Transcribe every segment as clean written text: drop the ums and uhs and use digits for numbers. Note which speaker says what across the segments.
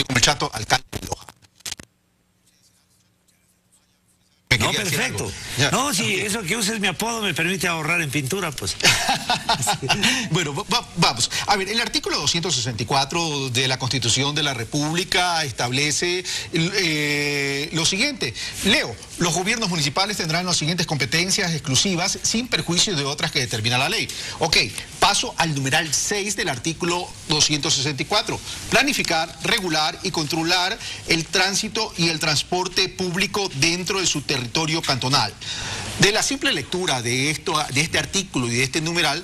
Speaker 1: conocido como el Chato, alcalde de Loja.
Speaker 2: No, perfecto. No, si eso que uses mi apodo me permite ahorrar en pintura, pues.
Speaker 1: Bueno, vamos. A ver, el artículo 264 de la Constitución de la República establece lo siguiente. Leo, los gobiernos municipales tendrán las siguientes competencias exclusivas sin perjuicio de otras que determina la ley. Ok, paso al numeral 6 del artículo 264. Planificar, regular y controlar el tránsito y el transporte público dentro de su territorio cantonal. De la simple lectura de este artículo y de este numeral,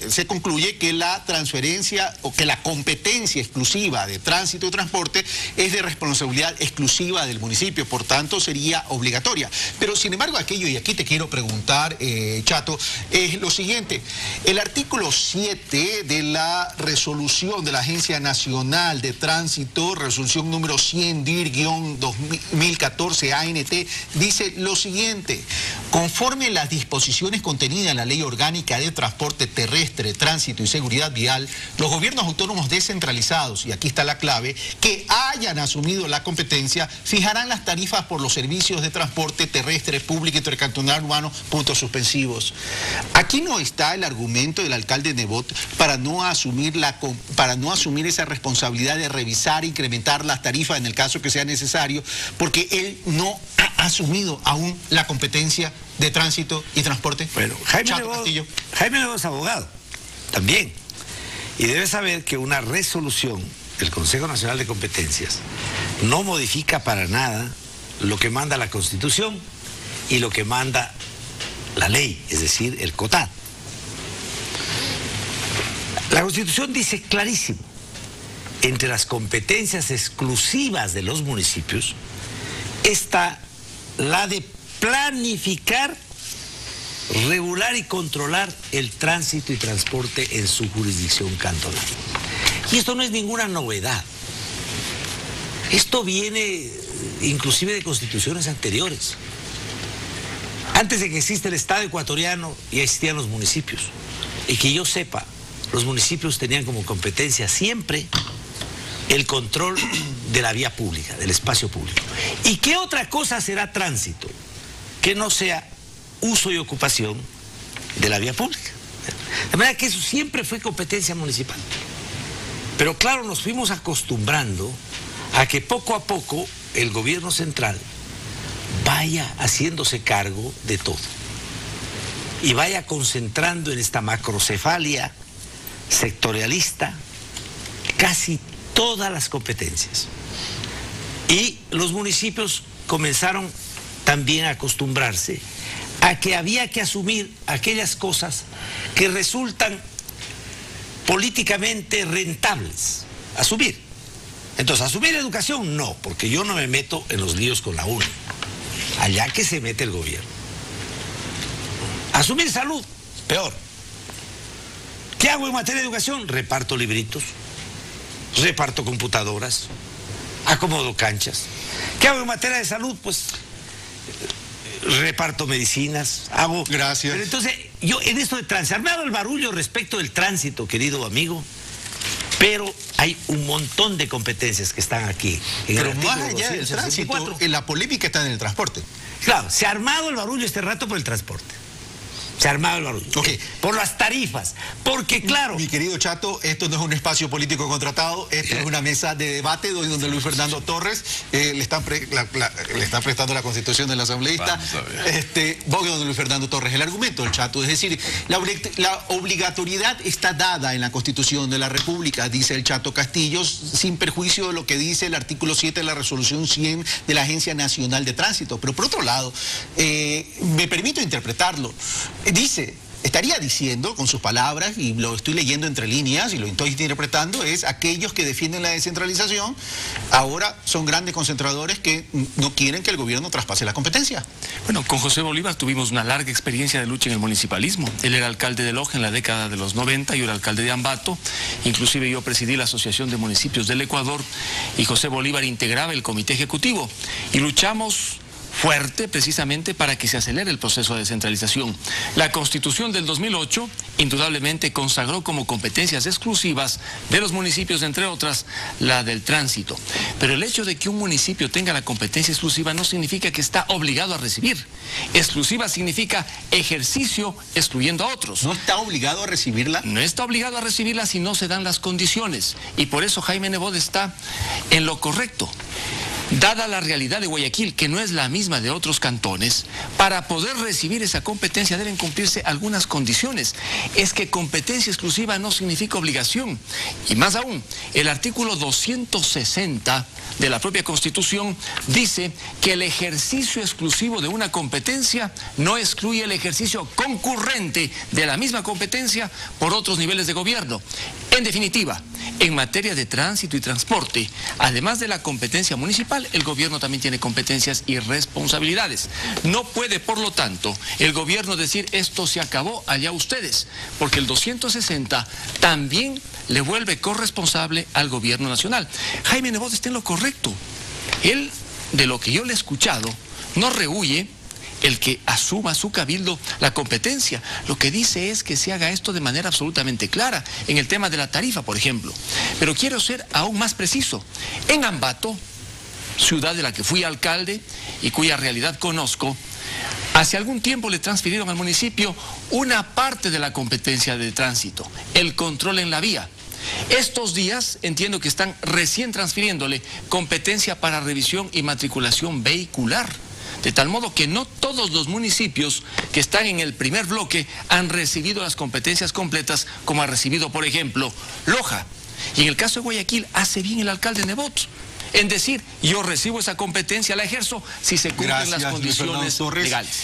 Speaker 1: se concluye que la transferencia o que la competencia exclusiva de tránsito y transporte es de responsabilidad exclusiva del municipio, por tanto sería obligatoria. Pero sin embargo aquello, y aquí te quiero preguntar, Chato, es lo siguiente. El artículo 7 de la resolución de la Agencia Nacional de Tránsito, resolución número 100-2014 ANT, dice lo siguiente: conforme las disposiciones contenidas en la Ley Orgánica de Transporte Terrestre, Tránsito y Seguridad Vial, los gobiernos autónomos descentralizados, y aquí está la clave, que hayan asumido la competencia, fijarán las tarifas por los servicios de transporte terrestre público intercantonal urbano, puntos suspensivos. Aquí no está el argumento del alcalde Nebot para no asumir esa responsabilidad de revisar e incrementar las tarifas en el caso que sea necesario, porque él no ha asumido aún la competencia de tránsito y transporte.
Speaker 2: Bueno, Jaime Nebot es abogado, también. Y debe saber que una resolución del Consejo Nacional de Competencias no modifica para nada lo que manda la Constitución y lo que manda la ley, es decir, el COTAD. La Constitución dice clarísimo, entre las competencias exclusivas de los municipios está la de planificar, regular y controlar el tránsito y transporte en su jurisdicción cantonal. Y esto no es ninguna novedad. Esto viene inclusive de constituciones anteriores. Antes de que exista el Estado ecuatoriano ya existían los municipios. Y que yo sepa, los municipios tenían como competencia siempre el control de la vía pública, del espacio público. ¿Y qué otra cosa será tránsito que no sea uso y ocupación de la vía pública? De manera que eso siempre fue competencia municipal. Pero claro, nos fuimos acostumbrando a que poco a poco el gobierno central vaya haciéndose cargo de todo y vaya concentrando en esta macrocefalia sectorialista casi todas las competencias. Y los municipios comenzaron también a acostumbrarse a que había que asumir aquellas cosas que resultan políticamente rentables. Asumir. Entonces, asumir educación, no, porque yo no me meto en los líos con la UNE. Allá que se mete el gobierno. Asumir salud, peor. ¿Qué hago en materia de educación? Reparto libritos, reparto computadoras, acomodo canchas. ¿Qué hago en materia de salud? Pues reparto medicinas, hago...
Speaker 1: Gracias.
Speaker 2: Pero entonces, yo en esto de tránsito, armado el barullo respecto del tránsito, querido amigo, pero hay un montón de competencias que están aquí.
Speaker 1: Pero más allá del tránsito, la polémica está en el transporte.
Speaker 2: Claro, se ha armado el barullo este rato por el transporte. Se ha armado el barullo.
Speaker 1: Okay.
Speaker 2: Por las tarifas. Porque claro...
Speaker 1: Mi querido Chato, esto no es un espacio político contratado, esto es una mesa de debate donde Luis Fernando Torres le están prestando la constitución del asambleísta. Voy donde Luis Fernando Torres. El argumento del Chato, es decir, la obligatoriedad está dada en la Constitución de la República, dice el Chato Castillo, sin perjuicio de lo que dice el artículo 7 de la resolución 100 de la Agencia Nacional de Tránsito. Pero por otro lado, me permito interpretarlo. Estaría diciendo con sus palabras, y lo estoy leyendo entre líneas y lo estoy interpretando, es aquellos que defienden la descentralización ahora son grandes concentradores que no quieren que el gobierno traspase la competencia.
Speaker 3: Bueno, con José Bolívar tuvimos una larga experiencia de lucha en el municipalismo. Él era alcalde de Loja en la década de los 90, yo era alcalde de Ambato, inclusive yo presidí la Asociación de Municipios del Ecuador y José Bolívar integraba el comité ejecutivo y luchamos fuerte precisamente para que se acelere el proceso de descentralización. La Constitución del 2008 indudablemente consagró como competencias exclusivas de los municipios, entre otras, la del tránsito. Pero el hecho de que un municipio tenga la competencia exclusiva no significa que está obligado a recibir. Exclusiva significa ejercicio excluyendo a otros.
Speaker 1: ¿No está obligado a recibirla?
Speaker 3: No está obligado a recibirla si no se dan las condiciones. Y por eso Jaime Nebot está en lo correcto. Dada la realidad de Guayaquil, que no es la misma de otros cantones, para poder recibir esa competencia deben cumplirse algunas condiciones. Es que competencia exclusiva no significa obligación. Y más aún, el artículo 260 de la propia Constitución dice que el ejercicio exclusivo de una competencia no excluye el ejercicio concurrente de la misma competencia por otros niveles de gobierno. En definitiva, en materia de tránsito y transporte, además de la competencia municipal, el gobierno también tiene competencias y responsabilidades. No puede, por lo tanto, el gobierno decir esto se acabó, allá ustedes, porque el 260 también le vuelve corresponsable al gobierno nacional. Jaime Nebot está en lo correcto. Él, de lo que yo le he escuchado, no rehúye el que asuma su cabildo la competencia. Lo que dice es que se haga esto de manera absolutamente clara, en el tema de la tarifa, por ejemplo. Pero quiero ser aún más preciso. En Ambato, ciudad de la que fui alcalde y cuya realidad conozco, hace algún tiempo le transfirieron al municipio una parte de la competencia de tránsito, el control en la vía. Estos días entiendo que están recién transfiriéndole competencia para revisión y matriculación vehicular. De tal modo que no todos los municipios que están en el primer bloque han recibido las competencias completas como ha recibido, por ejemplo, Loja. Y en el caso de Guayaquil, hace bien el alcalde Nebot en decir, yo recibo esa competencia, la ejerzo si se cumplen las condiciones legales.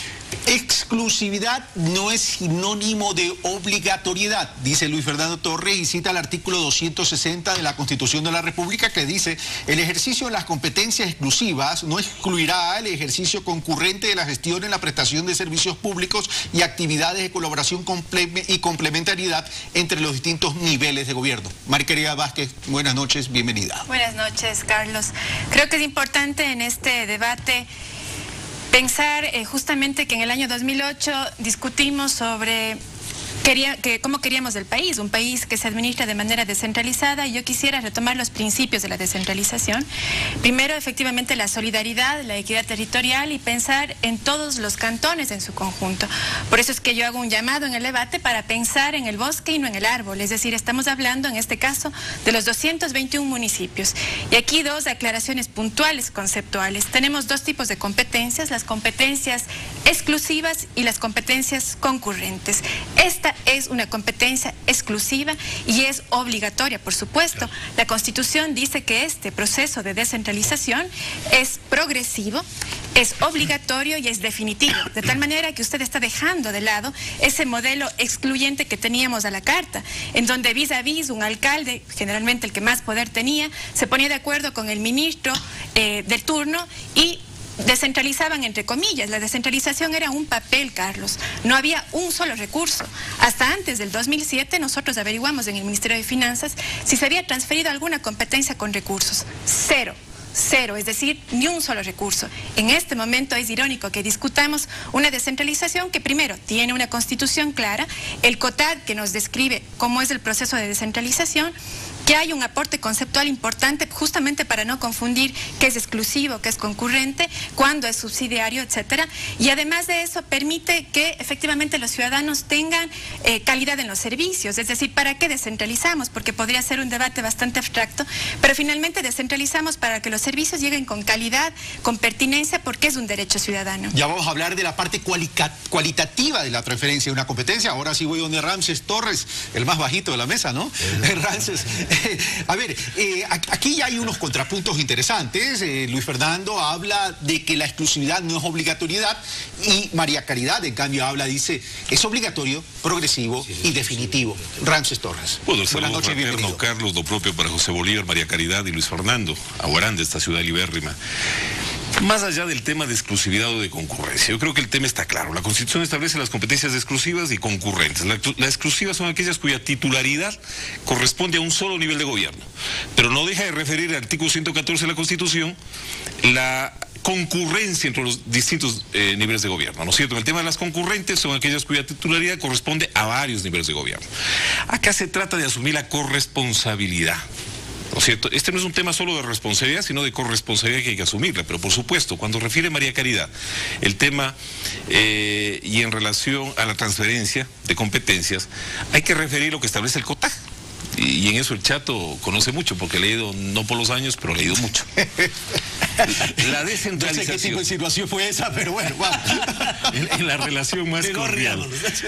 Speaker 1: Exclusividad no es sinónimo de obligatoriedad, dice Luis Fernando Torres, y cita el artículo 260 de la Constitución de la República, que dice: el ejercicio de las competencias exclusivas no excluirá el ejercicio concurrente de la gestión en la prestación de servicios públicos y actividades de colaboración y complementariedad entre los distintos niveles de gobierno. María Querida Vázquez, buenas noches, bienvenida.
Speaker 4: Buenas noches, Carlos. Creo que es importante en este debate pensar justamente que en el año 2008 discutimos sobre cómo queríamos el país, un país que se administra de manera descentralizada, y yo quisiera retomar los principios de la descentralización. Primero, efectivamente, la solidaridad, la equidad territorial y pensar en todos los cantones en su conjunto. Por eso es que yo hago un llamado en el debate para pensar en el bosque y no en el árbol, es decir, estamos hablando en este caso de los 221 municipios. Y aquí dos aclaraciones puntuales, conceptuales. Tenemos dos tipos de competencias, las competencias exclusivas y las competencias concurrentes. Esta es una competencia exclusiva y es obligatoria, por supuesto. La Constitución dice que este proceso de descentralización es progresivo, es obligatorio y es definitivo, de tal manera que usted está dejando de lado ese modelo excluyente que teníamos a la carta, en donde vis a vis un alcalde, generalmente el que más poder tenía, se ponía de acuerdo con el ministro del turno y descentralizaban entre comillas. La descentralización era un papel, Carlos. No había un solo recurso. Hasta antes del 2007 nosotros averiguamos en el Ministerio de Finanzas si se había transferido alguna competencia con recursos. Cero, es decir, ni un solo recurso. En este momento es irónico que discutamos una descentralización que primero tiene una constitución clara, el COTAD que nos describe cómo es el proceso de descentralización, que hay un aporte conceptual importante justamente para no confundir qué es exclusivo, qué es concurrente, cuándo es subsidiario, etcétera. Y además de eso permite que efectivamente los ciudadanos tengan calidad en los servicios. Es decir, ¿para qué descentralizamos? Porque podría ser un debate bastante abstracto, pero finalmente descentralizamos para que los servicios lleguen con calidad, con pertinencia, porque es un derecho ciudadano.
Speaker 1: Ya vamos a hablar de la parte cualitativa de la transferencia de una competencia. Ahora sí voy donde Ramses Torres, el más bajito de la mesa, ¿no? Ramses. A ver, aquí ya hay unos contrapuntos interesantes. Luis Fernando habla de que la exclusividad no es obligatoriedad y María Caridad, en cambio, dice, es obligatorio, progresivo y definitivo. Ramses Torres.
Speaker 5: Bueno, el saludo fraterno, Carlos, lo propio para José Bolívar, María Caridad y Luis Fernando, Aguarán, de esta ciudad libérrima. Más allá del tema de exclusividad o de concurrencia, yo creo que el tema está claro. La Constitución establece las competencias exclusivas y concurrentes. Las exclusivas son aquellas cuya titularidad corresponde a un solo nivel de gobierno, pero no deja de referir al artículo 114 de la Constitución la concurrencia entre los distintos niveles de gobierno, ¿no es cierto? El tema de las concurrentes son aquellas cuya titularidad corresponde a varios niveles de gobierno. Acá se trata de asumir la corresponsabilidad, ¿no es cierto? Este no es un tema solo de responsabilidad, sino de corresponsabilidad que hay que asumirla, pero por supuesto, cuando refiere María Caridad el tema y en relación a la transferencia de competencias, hay que referir lo que establece el COTAJ. Y en eso el Chato conoce mucho, porque he leído, no por los años, pero he leído mucho. La descentralización.
Speaker 1: No sé qué tipo de situación fue esa, pero bueno, vamos.
Speaker 5: En la relación más cordial.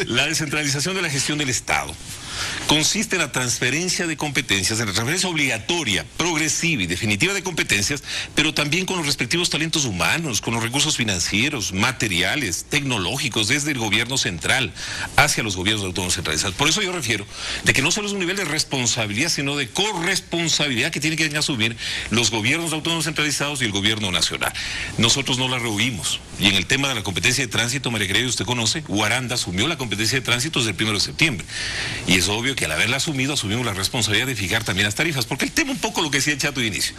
Speaker 5: La descentralización de la gestión del Estado consiste en la transferencia de competencias, en la transferencia obligatoria, progresiva y definitiva de competencias, pero también con los respectivos talentos humanos, con los recursos financieros, materiales, tecnológicos, desde el gobierno central hacia los gobiernos autónomos centralizados. Por eso yo refiero de que no solo es un nivel de responsabilidad, sino de corresponsabilidad que tienen que asumir los gobiernos autónomos centralizados y el gobierno nacional. Nosotros no la rehuimos. Y en el tema de la competencia de tránsito, María Caridad, usted conoce, Guaranda asumió la competencia de tránsito desde el 1 de septiembre. Y es obvio que al haberla asumido, asumimos la responsabilidad de fijar también las tarifas, porque el tema, un poco lo que decía el Chato de inicio,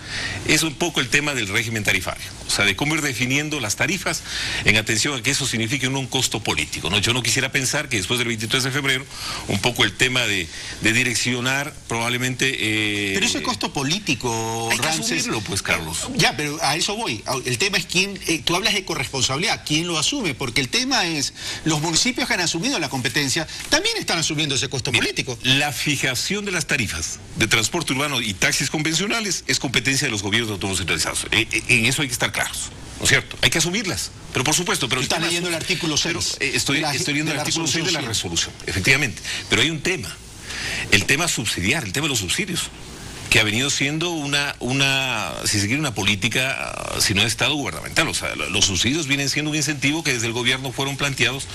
Speaker 5: es un poco el tema del régimen tarifario, o sea, de cómo ir definiendo las tarifas en atención a que eso signifique un costo político, ¿no? Yo no quisiera pensar que después del 23 de febrero, un poco el tema de direccionar probablemente...
Speaker 1: pero ese costo político,
Speaker 5: hay que asumirlo, pues, Carlos.
Speaker 1: Ya, pero a eso voy. El tema es quién, tú hablas de corresponsabilidad, ¿quién lo asume? Porque el tema es, los municipios que han asumido la competencia también están asumiendo ese costo político.
Speaker 5: La fijación de las tarifas de transporte urbano y taxis convencionales es competencia de los gobiernos autónomos centralizados. En eso hay que estar claros, ¿no es cierto? Hay que asumirlas, pero por supuesto... Pero
Speaker 1: está leyendo el artículo 6.
Speaker 5: Estoy leyendo el artículo 6 de la resolución, efectivamente. Pero hay un tema, el tema subsidiar, el tema de los subsidios, que ha venido siendo si se quiere, una política, si no de Estado gubernamental. O sea, los subsidios vienen siendo un incentivo que desde el gobierno fueron planteados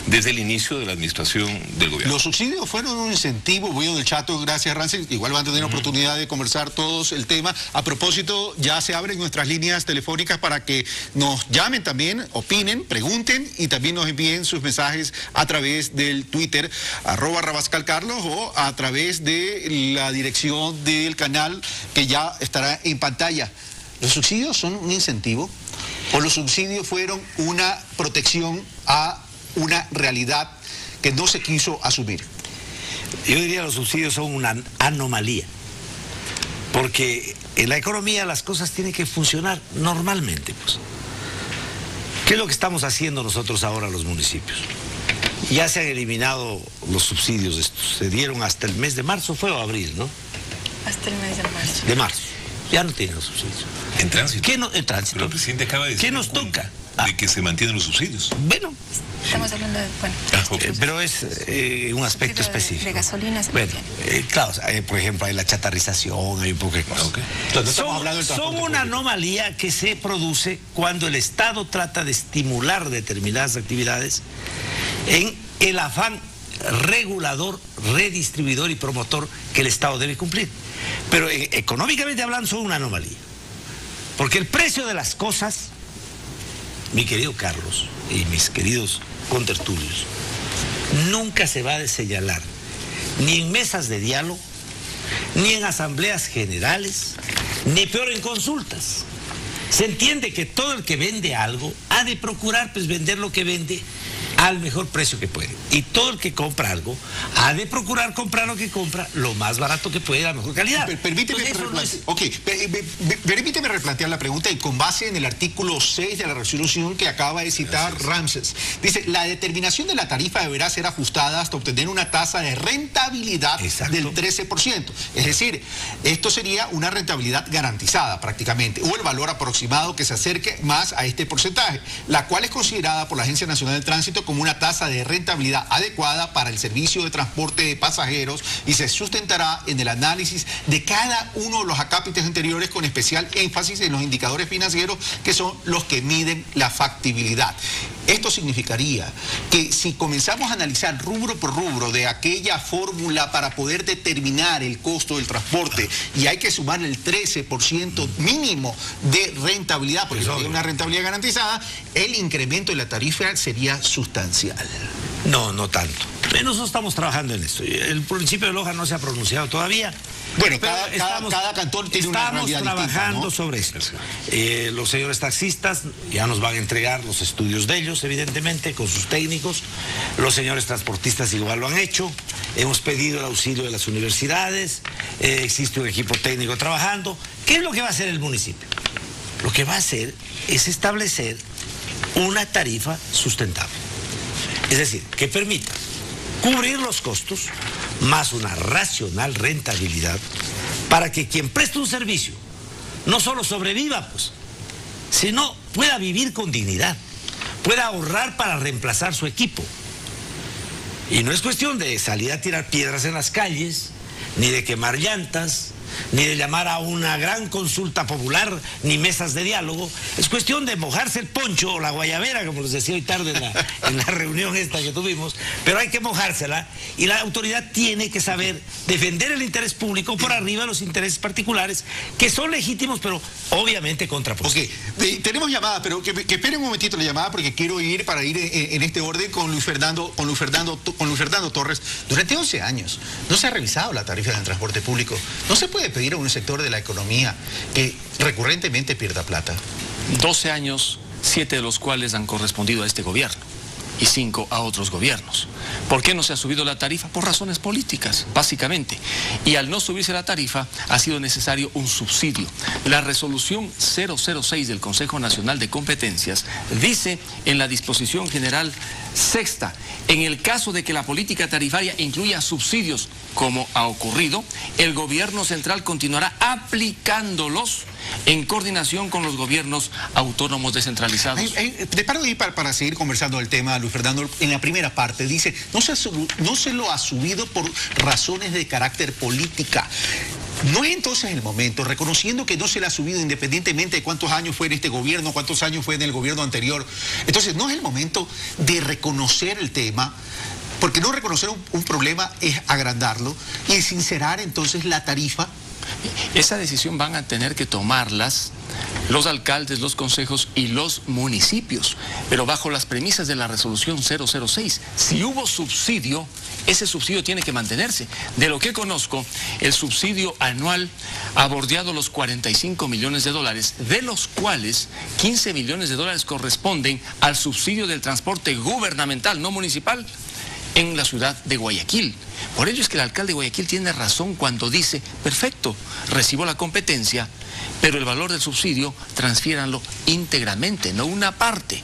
Speaker 5: desde el inicio de la administración del gobierno.
Speaker 1: Los subsidios fueron un incentivo, voy del Chato, gracias Rancel, igual van a tener oportunidad de conversar todos el tema. A propósito, ya se abren nuestras líneas telefónicas para que nos llamen también, opinen, pregunten y también nos envíen sus mensajes a través del Twitter, @rabascalcarlos, o a través de la dirección del canal que ya estará en pantalla. ¿Los subsidios son un incentivo o los subsidios fueron una protección a una realidad que no se quiso asumir?
Speaker 2: Yo diría que los subsidios son una anomalía, porque en la economía las cosas tienen que funcionar normalmente, pues. ¿Qué es lo que estamos haciendo nosotros ahora los municipios? Ya se han eliminado los subsidios estos, se dieron hasta el mes de marzo, ¿fue o abril, no?
Speaker 4: Hasta el mes de marzo.
Speaker 2: De marzo. Ya no tienen los subsidios.
Speaker 5: En tránsito.
Speaker 2: ¿Qué no? En tránsito.
Speaker 5: Pero el presidente acaba de decir...
Speaker 2: ¿Qué nos toca?
Speaker 5: De que se mantienen los subsidios.
Speaker 2: Bueno.
Speaker 4: Estamos hablando de... Bueno.
Speaker 2: Pero es un aspecto específico.
Speaker 4: De gasolina se
Speaker 2: bueno, claro, por ejemplo, hay la chatarrización, hay un poco de cosas.
Speaker 5: Okay.
Speaker 1: Entonces,
Speaker 2: son una anomalía que se produce cuando el Estado trata de estimular determinadas actividades en el afán regulador, redistribuidor y promotor que el Estado debe cumplir. Pero económicamente hablando son una anomalía. Porque el precio de las cosas, mi querido Carlos y mis queridos contertulios, nunca se va a señalar, ni en mesas de diálogo, ni en asambleas generales, ni peor en consultas. Se entiende que todo el que vende algo ha de procurar pues vender lo que vende al mejor precio que puede. Y todo el que compra algo ha de procurar comprar lo que compra lo más barato que puede, a la mejor calidad.
Speaker 1: Permíteme replantear la pregunta y con base en el artículo 6 de la resolución que acaba de citar Ramses. Dice, la determinación de la tarifa deberá ser ajustada hasta obtener una tasa de rentabilidad del 13%. Es decir, esto sería una rentabilidad garantizada prácticamente, o el valor aproximado que se acerque más a este porcentaje, la cual es considerada por la Agencia Nacional del Tránsito como una tasa de rentabilidad adecuada para el servicio de transporte de pasajeros y se sustentará en el análisis de cada uno de los acápites anteriores con especial énfasis en los indicadores financieros que son los que miden la factibilidad. Esto significaría que si comenzamos a analizar rubro por rubro de aquella fórmula para poder determinar el costo del transporte, y hay que sumar el 13% mínimo de rentabilidad, porque hay una rentabilidad garantizada, el incremento de la tarifa sería sustancial.
Speaker 2: No, no tanto. Nosotros estamos trabajando en esto. El municipio de Loja no se ha pronunciado todavía.
Speaker 1: Bueno, cada cantón tiene una realidad distinta, ¿no? Estamos
Speaker 2: trabajando sobre esto. Los señores taxistas ya nos van a entregar los estudios de ellos, evidentemente, con sus técnicos. Los señores transportistas igual lo han hecho. Hemos pedido el auxilio de las universidades. Existe un equipo técnico trabajando. ¿Qué es lo que va a hacer el municipio? Lo que va a hacer es establecer una tarifa sustentable. Es decir, que permita cubrir los costos más una racional rentabilidad para que quien preste un servicio no solo sobreviva, pues, sino pueda vivir con dignidad, pueda ahorrar para reemplazar su equipo. Y no es cuestión de salir a tirar piedras en las calles, ni de quemar llantas, ni de llamar a una gran consulta popular, ni mesas de diálogo. Es cuestión de mojarse el poncho o la guayabera, como les decía hoy tarde en la reunión esta que tuvimos, pero hay que mojársela, y la autoridad tiene que saber defender el interés público por arriba de los intereses particulares, que son legítimos, pero obviamente contrapuestos.
Speaker 1: Ok, tenemos llamada, pero que esperen un momentito la llamada, porque quiero ir en este orden con Luis Fernando Torres. Durante 11 años no se ha revisado la tarifa del transporte público. No se puede pedir a un sector de la economía que recurrentemente pierda plata.
Speaker 3: 12 años, 7 de los cuales han correspondido a este gobierno y 5 a otros gobiernos. ¿Por qué no se ha subido la tarifa? Por razones políticas, básicamente. Y al no subirse la tarifa, ha sido necesario un subsidio. La resolución 006 del Consejo Nacional de Competencias dice en la disposición general sexta, en el caso de que la política tarifaria incluya subsidios, como ha ocurrido, el gobierno central continuará aplicándolos en coordinación con los gobiernos autónomos descentralizados.
Speaker 1: Te paro ahí para seguir conversando del tema, Luis Fernando. En la primera parte dice, no se lo ha subido por razones de carácter política. ¿No es entonces el momento, reconociendo que no se le ha subido independientemente de cuántos años fue en este gobierno, cuántos años fue en el gobierno anterior? Entonces, ¿no es el momento de reconocer el tema? Porque no reconocer un problema es agrandarlo y sincerar entonces la tarifa.
Speaker 3: Esa decisión van a tener que tomarlas los alcaldes, los consejos y los municipios, pero bajo las premisas de la resolución 006. Si hubo subsidio, ese subsidio tiene que mantenerse. De lo que conozco, el subsidio anual ha bordeado los 45 millones de dólares, de los cuales 15 millones de dólares corresponden al subsidio del transporte gubernamental, no municipal, en la ciudad de Guayaquil. Por ello es que el alcalde de Guayaquil tiene razón cuando dice, perfecto, recibo la competencia, pero el valor del subsidio transfiéranlo íntegramente, no una parte.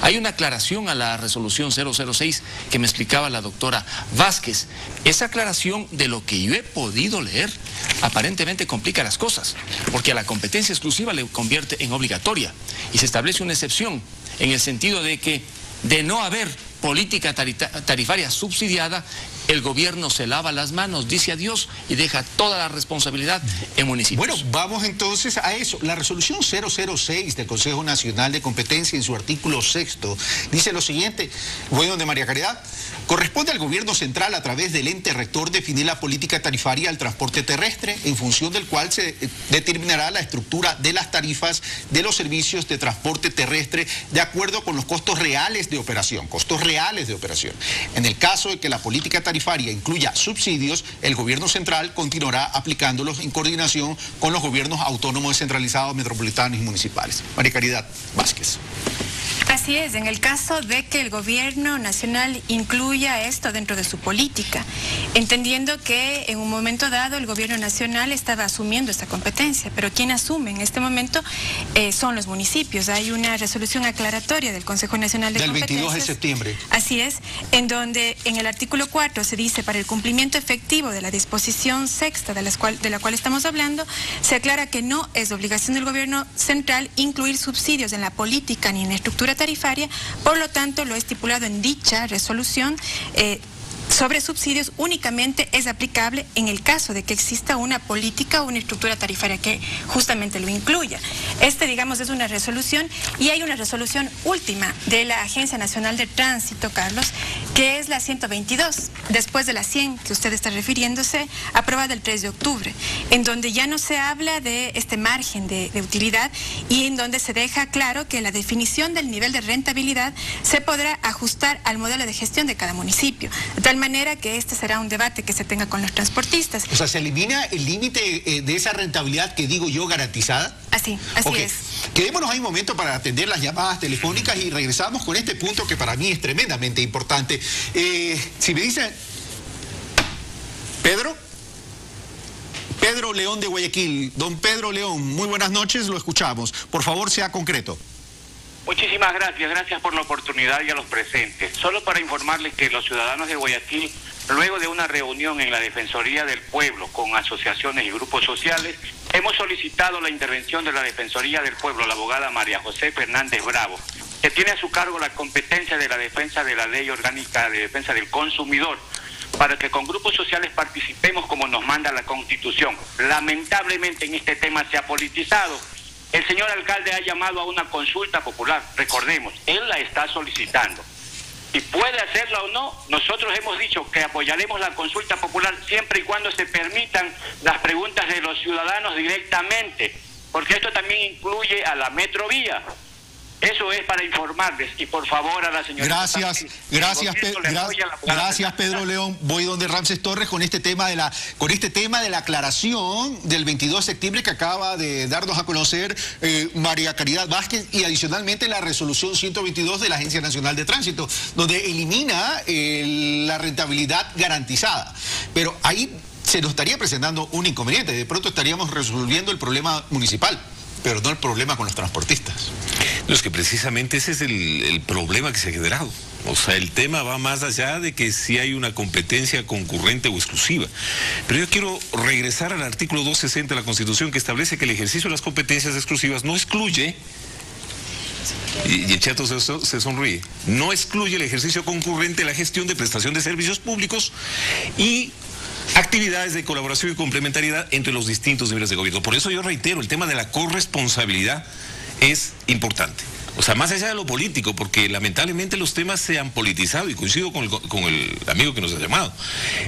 Speaker 3: Hay una aclaración a la resolución 006 que me explicaba la doctora Vázquez. Esa aclaración, de lo que yo he podido leer, aparentemente complica las cosas, porque a la competencia exclusiva le convierte en obligatoria y se establece una excepción en el sentido de que, de no haber política tarifaria subsidiada, el gobierno se lava las manos, dice adiós y deja toda la responsabilidad en municipios.
Speaker 1: Bueno, vamos entonces a eso. La resolución 006 del Consejo Nacional de Competencia, en su artículo 6º, dice lo siguiente, voy donde María Caridad: corresponde al gobierno central, a través del ente rector, definir la política tarifaria al transporte terrestre, en función del cual se determinará la estructura de las tarifas de los servicios de transporte terrestre de acuerdo con los costos reales de operación, En el caso de que la política tarifaria incluya subsidios, el gobierno central continuará aplicándolos en coordinación con los gobiernos autónomos descentralizados, metropolitanos y municipales. María Caridad Vázquez.
Speaker 4: Así es, en el caso de que el gobierno nacional incluya esto dentro de su política, entendiendo que en un momento dado el gobierno nacional estaba asumiendo esta competencia, pero quien asume en este momento son los municipios. Hay una resolución aclaratoria del Consejo Nacional de Competencias.
Speaker 1: Del 22 de septiembre.
Speaker 4: Así es, en donde en el artículo 4 se dice, para el cumplimiento efectivo de la disposición sexta de la cual estamos hablando, se aclara que no es obligación del gobierno central incluir subsidios en la política ni en la estructura tarifaria, por lo tanto lo estipulado en dicha resolución sobre subsidios únicamente es aplicable en el caso de que exista una política o una estructura tarifaria que justamente lo incluya. Digamos, es una resolución, y hay una resolución última de la Agencia Nacional de Tránsito, Carlos, que es la 122, después de la 100 que usted está refiriéndose, aprobada el 3 de octubre, en donde ya no se habla de este margen de utilidad y en donde se deja claro que la definición del nivel de rentabilidad se podrá ajustar al modelo de gestión de cada municipio, de tal manera que este será un debate que se tenga con los transportistas.
Speaker 1: O sea, ¿se elimina el límite de esa rentabilidad que digo yo garantizada?
Speaker 4: Así es.
Speaker 1: Quedémonos ahí un momento para atender las llamadas telefónicas y regresamos con este punto que para mí es tremendamente importante. Si me dicen... Pedro León de Guayaquil. Don Pedro León, muy buenas noches, lo escuchamos. Por favor, sea concreto.
Speaker 6: Muchísimas gracias por la oportunidad y a los presentes. Solo para informarles que los ciudadanos de Guayaquil, luego de una reunión en la Defensoría del Pueblo con asociaciones y grupos sociales, hemos solicitado la intervención de la Defensoría del Pueblo, la abogada María José Fernández Bravo, que tiene a su cargo la competencia de la defensa de la Ley Orgánica de Defensa del Consumidor, para que con grupos sociales participemos como nos manda la Constitución. Lamentablemente en este tema se ha politizado. El señor alcalde ha llamado a una consulta popular, recordemos, él la está solicitando. Y puede hacerla o no, nosotros hemos dicho que apoyaremos la consulta popular siempre y cuando se permitan las preguntas de los ciudadanos directamente, porque esto también incluye a la Metrovía. Eso es para informarles, y por favor a la señora...
Speaker 1: Gracias Pedro León. Voy donde Ramses Torres con este tema de la aclaración del 22 de septiembre que acaba de darnos a conocer María Caridad Vázquez, y adicionalmente la resolución 122 de la Agencia Nacional de Tránsito, donde elimina la rentabilidad garantizada. Pero ahí se nos estaría presentando un inconveniente. De pronto estaríamos resolviendo el problema municipal, pero no el problema con los transportistas.
Speaker 5: No, es que precisamente ese es el problema que se ha generado. O sea, el tema va más allá de que si hay una competencia concurrente o exclusiva. Pero yo quiero regresar al artículo 260 de la Constitución, que establece que el ejercicio de las competencias exclusivas no excluye, y el chato se sonríe, no excluye el ejercicio concurrente de la gestión de prestación de servicios públicos y actividades de colaboración y complementariedad entre los distintos niveles de gobierno. Por eso yo reitero, el tema de la corresponsabilidad es importante. O sea, más allá de lo político, porque lamentablemente los temas se han politizado, y coincido con el amigo que nos ha llamado.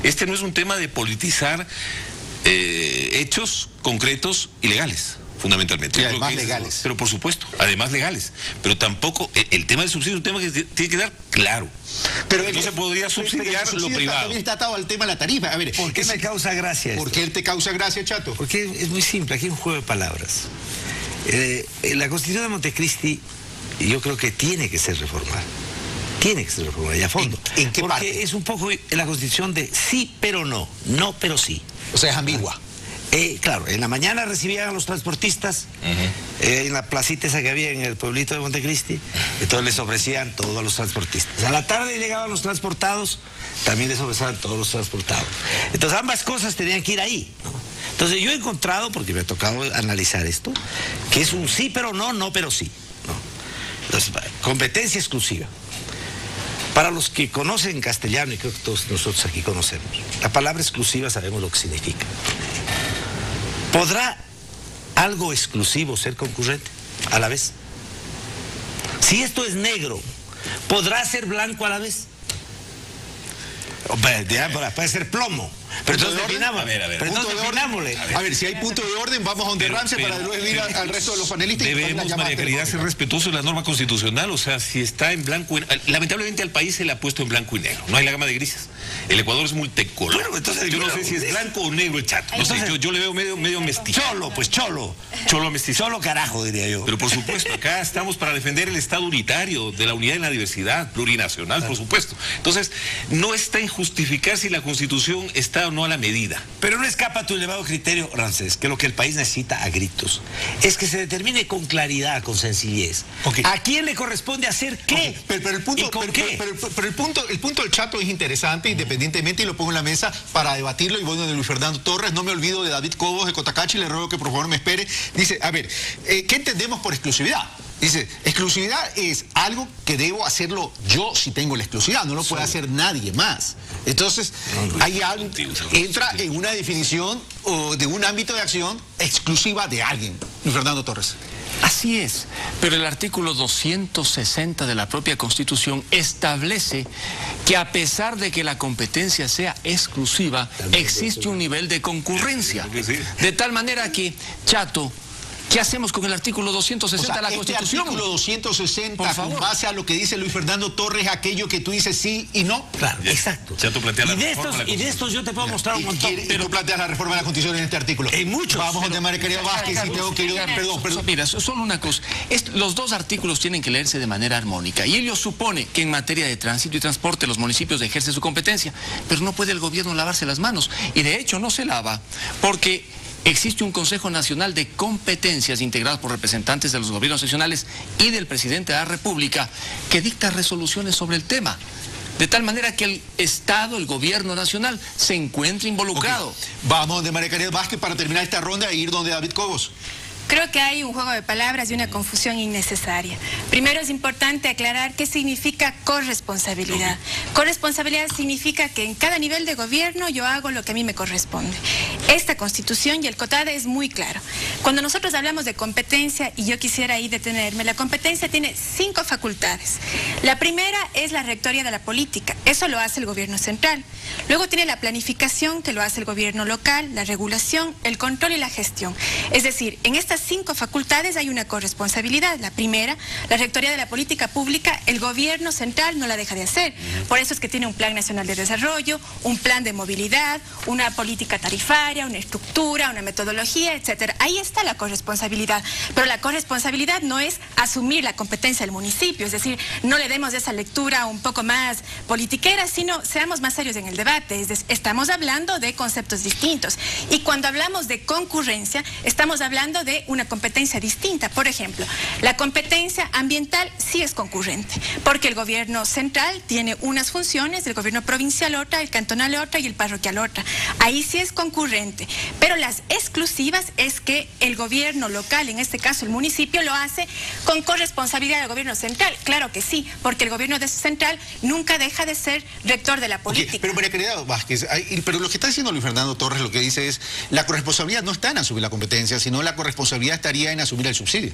Speaker 5: Este no es un tema de politizar hechos concretos y legales, fundamentalmente.
Speaker 1: Y además legales.
Speaker 5: Pero por supuesto, además legales. Pero tampoco, el tema del subsidio es un tema que tiene que quedar claro.
Speaker 1: Pero
Speaker 5: no se podría subsidiar lo privado.
Speaker 1: También está atado al tema de la tarifa. A ver,
Speaker 2: ¿por qué me causa gracia esto?
Speaker 1: ¿Por qué te causa gracia, Chato?
Speaker 2: Porque es muy simple, aquí hay un juego de palabras. La Constitución de Montecristi yo creo que tiene que ser reformada. Tiene que ser reformada, y a fondo.
Speaker 1: ¿En qué parte?
Speaker 2: Porque es un poco la Constitución de sí pero no, no pero sí.
Speaker 1: O sea, es ambigua.
Speaker 2: Claro, en la mañana recibían a los transportistas, en la placita esa que había en el pueblito de Montecristi, entonces les ofrecían todo a los transportistas. A la tarde llegaban los transportados, también les ofrecían todos los transportados. Entonces ambas cosas tenían que ir ahí, ¿no? Entonces yo he encontrado, porque me ha tocado analizar esto, que es un sí pero no, no pero sí, ¿no? Entonces, competencia exclusiva. Para los que conocen castellano, y creo que todos nosotros aquí conocemos, la palabra exclusiva sabemos lo que significa. ¿Podrá algo exclusivo ser concurrente a la vez? Si esto es negro, ¿podrá ser blanco a la vez? Puede ser plomo. Pero entonces definamos.
Speaker 1: A ver, si hay punto de orden, vamos a donde Ramses para luego ir al resto de los panelistas.
Speaker 5: Debemos, María Caridad, ser respetuosos de la norma constitucional. O sea, si está en blanco... Lamentablemente al país se le ha puesto en blanco y negro. No hay la gama de grises. El Ecuador es multicolor. Bueno, entonces yo no sé si es blanco o negro el Chato. No sé, yo le veo medio mestizo.
Speaker 2: Cholo mestizo. Cholo carajo, diría yo.
Speaker 5: Pero por supuesto, acá estamos para defender el Estado unitario, de la unidad en la diversidad, plurinacional, por supuesto. Entonces, no está en justificar si la Constitución está o no a la medida.
Speaker 2: Pero no escapa a tu elevado criterio, Ramsés, que lo que el país necesita a gritos es que se determine con claridad, con sencillez.
Speaker 1: Okay.
Speaker 2: ¿A quién le corresponde hacer qué?
Speaker 1: Okay. Pero el punto, el punto del Chato es interesante, independientemente, y lo pongo en la mesa para debatirlo, y voy de Luis Fernando Torres. No me olvido de David Cobos de Cotacachi, le ruego que por favor me espere. Dice, a ver, ¿qué entendemos por exclusividad? Dice, exclusividad es algo que debo hacerlo yo si tengo la exclusividad, no lo puede hacer nadie más. Entonces, hay algo, entra en una definición o de un ámbito de acción exclusiva de alguien. Luis Fernando Torres.
Speaker 3: Así es, pero el artículo 260 de la propia Constitución establece que a pesar de que la competencia sea exclusiva, existe un nivel de concurrencia. De tal manera que, Chato, ¿qué hacemos con el artículo 260 de la Constitución?
Speaker 1: El artículo 260, con base a lo que dice Luis Fernando Torres, aquello que tú dices sí y no.
Speaker 2: Claro, exacto.
Speaker 5: Ya tú planteas
Speaker 2: Y de estos yo te puedo mostrar un montón.
Speaker 1: Pero tú planteas la reforma de la Constitución en este artículo.
Speaker 2: En muchos.
Speaker 1: Vamos a María Caridad Vázquez y tengo que... Perdón.
Speaker 3: Mira, solo una cosa. Los dos artículos tienen que leerse de manera armónica. Y ello supone que en materia de tránsito y transporte los municipios ejercen su competencia, pero no puede el gobierno lavarse las manos. Y de hecho no se lava, porque existe un Consejo Nacional de Competencias integrado por representantes de los gobiernos seccionales y del presidente de la República que dicta resoluciones sobre el tema. De tal manera que el Estado, el gobierno nacional, se encuentra involucrado.
Speaker 1: Okay. Vamos de María Caridad Vázquez para terminar esta ronda e ir donde David Cobos.
Speaker 4: Creo que hay un juego de palabras y una confusión innecesaria. Primero es importante aclarar qué significa corresponsabilidad. Corresponsabilidad significa que en cada nivel de gobierno yo hago lo que a mí me corresponde. Esta Constitución y el COTADE es muy claro. Cuando nosotros hablamos de competencia, y yo quisiera ahí detenerme, la competencia tiene 5 facultades. La primera es la rectoría de la política. Eso lo hace el gobierno central. Luego tiene la planificación, que lo hace el gobierno local, la regulación, el control y la gestión. Es decir, en estas 5 facultades hay una corresponsabilidad. La primera, la rectoría de la política pública, el gobierno central no la deja de hacer. Por eso es que tiene un plan nacional de desarrollo, un plan de movilidad, una política tarifaria, una estructura, una metodología, etcétera. Ahí está la corresponsabilidad. Pero la corresponsabilidad no es asumir la competencia del municipio, es decir, no le demos esa lectura un poco más politiquera, sino seamos más serios en el debate. Estamos hablando de conceptos distintos. Y cuando hablamos de concurrencia, estamos hablando de una competencia distinta. Por ejemplo, la competencia ambiental sí es concurrente, porque el gobierno central tiene unas funciones, el gobierno provincial otra, el cantonal otra y el parroquial otra. Ahí sí es concurrente, pero las exclusivas es que el gobierno local, en este caso el municipio, lo hace con corresponsabilidad del gobierno central. Claro que sí, porque el gobierno central nunca deja de ser rector de la política.
Speaker 1: Okay, pero María Caridad Vázquez, pero lo que está diciendo Luis Fernando Torres, lo que dice es, la corresponsabilidad no está en asumir la competencia, sino la corresponsabilidad estaría en asumir el subsidio.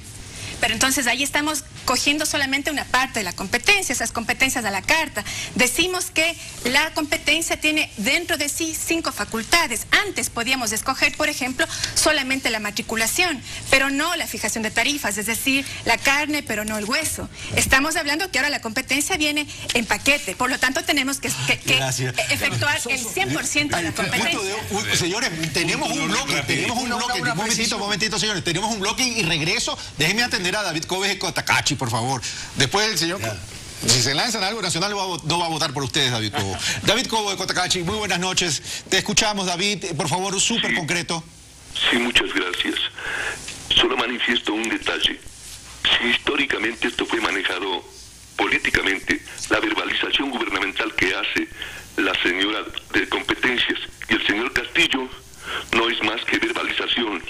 Speaker 4: Pero entonces ahí estamos cogiendo solamente una parte de la competencia, esas competencias a la carta. Decimos que la competencia tiene dentro de sí 5 facultades. Antes podíamos escoger, por ejemplo, solamente la matriculación, pero no la fijación de tarifas, es decir, la carne, pero no el hueso. Estamos hablando que ahora la competencia viene en paquete, por lo tanto tenemos que efectuar el 100% de la competencia.
Speaker 1: Señores, tenemos un bloque, un momentito, señores, tenemos un bloque y regreso. Déjenme atender a David Cobes de Cotacachi, por favor. Después el señor... Si se lanzan algo nacional, no va a votar por ustedes, David Cobo. David Cobo de Cotacachi, muy buenas noches. Te escuchamos, David. Por favor, súper concreto.
Speaker 7: Sí, muchas gracias. Solo manifiesto un detalle. Si históricamente esto fue manejado políticamente, la verbalización gubernamental que hace la señora de competencias y el señor Castillo no es más que verbalización.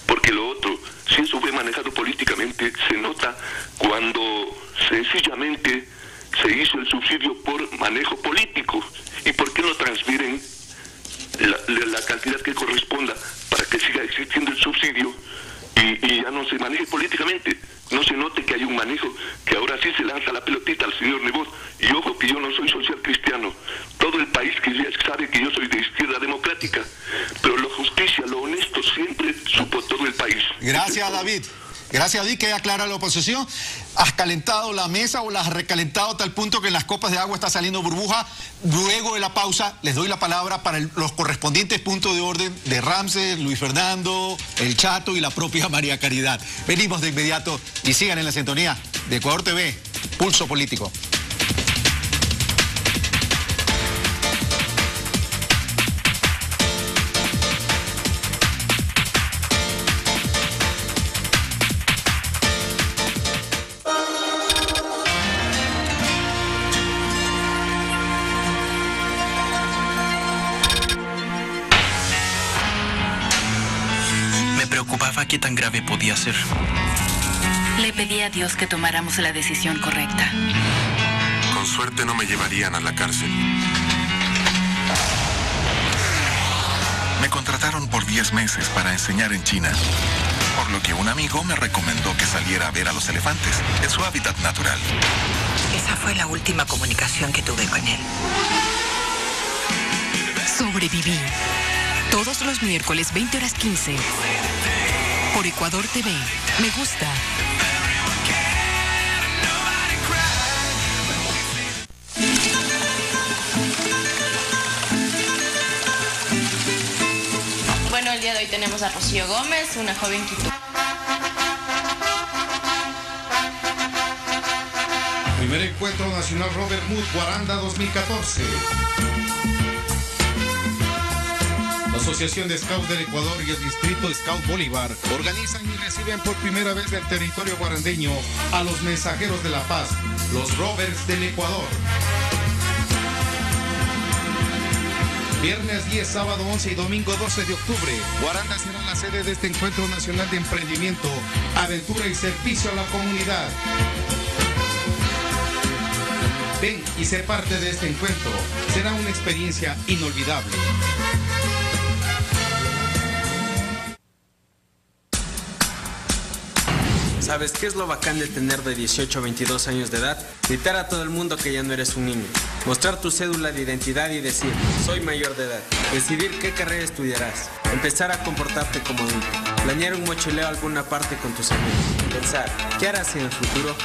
Speaker 7: Porque lo otro, si eso fue manejado políticamente, se nota cuando sencillamente se hizo el subsidio por manejo político. ¿Y por qué no transfieren la cantidad que corresponda para que siga existiendo el subsidio y ya no se maneje políticamente? No se note que hay un manejo, que ahora sí se lanza la pelotita al señor Nebot. Y ojo que yo no soy social cristiano. Todo el país que ya sabe que yo soy de izquierda democrática. Pero la justicia, lo honesto, siempre supo todo el país.
Speaker 1: Gracias, David. Gracias, David. Queda clara la oposición. ¿Has calentado la mesa o la has recalentado a tal punto que en las copas de agua está saliendo burbuja? Luego de la pausa, les doy la palabra para los correspondientes puntos de orden de Ramses, Luis Fernando, el Chato y la propia María Caridad. Venimos de inmediato y sigan en la sintonía de Ecuador TV, Pulso Político.
Speaker 8: ¿Qué tan grave podía ser? Le pedí a Dios que tomáramos la decisión correcta.
Speaker 9: Con suerte no me llevarían a la cárcel. Me contrataron por 10 meses para enseñar en China, por lo que un amigo me recomendó que saliera a ver a los elefantes en su hábitat natural.
Speaker 10: Esa fue la última comunicación que tuve con él.
Speaker 11: Sobreviví. Todos los miércoles, 20:15. Por Ecuador TV. Me gusta.
Speaker 12: Bueno, el día de hoy tenemos a Rocío Gómez, una joven quito.
Speaker 13: Primer encuentro nacional Robert Mood Guaranda 2014. La Asociación de Scouts del Ecuador y el Distrito Scout Bolívar organizan y reciben por primera vez del territorio guarandeño a los mensajeros de la paz, los Rovers del Ecuador. Viernes 10, sábado 11 y domingo 12 de octubre, Guaranda será la sede de este encuentro nacional de emprendimiento, aventura y servicio a la comunidad. Ven y sé parte de este encuentro. Será una experiencia inolvidable.
Speaker 14: ¿Sabes qué es lo bacán de tener de 18 a 22 años de edad? Gritar a todo el mundo que ya no eres un niño. Mostrar tu cédula de identidad y decir, soy mayor de edad. Decidir qué carrera estudiarás. Empezar a comportarte como adulto. Planear un mochileo a alguna parte con tus amigos. Pensar, ¿qué harás en el futuro?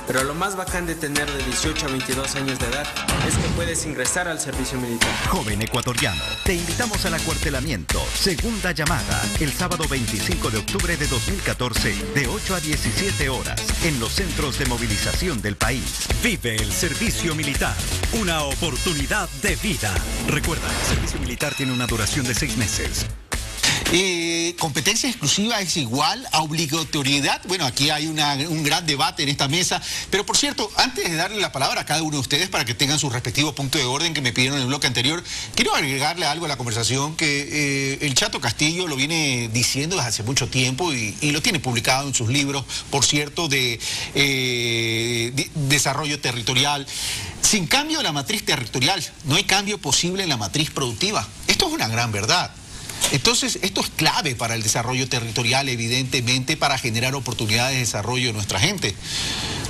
Speaker 14: Pero lo más bacán de tener de 18 a 22 años de edad es que puedes ingresar al servicio militar.
Speaker 15: Joven ecuatoriano, te invitamos al acuartelamiento, segunda llamada, el sábado 25 de octubre de 2014, de 8 a 17 horas, en los centros de movilización del país.
Speaker 16: Vive el servicio militar, una oportunidad de vida. Recuerda, el servicio militar tiene una duración de 6 meses.
Speaker 1: ¿Competencia exclusiva es igual a obligatoriedad? Bueno, aquí hay un gran debate en esta mesa, pero por cierto, antes de darle la palabra a cada uno de ustedes para que tengan su respectivo punto de orden que me pidieron en el bloque anterior, quiero agregarle algo a la conversación que el Chato Castillo lo viene diciendo desde hace mucho tiempo y lo tiene publicado en sus libros, por cierto, de desarrollo territorial. Sin cambio de la matriz territorial, no hay cambio posible en la matriz productiva. Esto es una gran verdad. Entonces, esto es clave para el desarrollo territorial, evidentemente, para generar oportunidades de desarrollo de nuestra gente.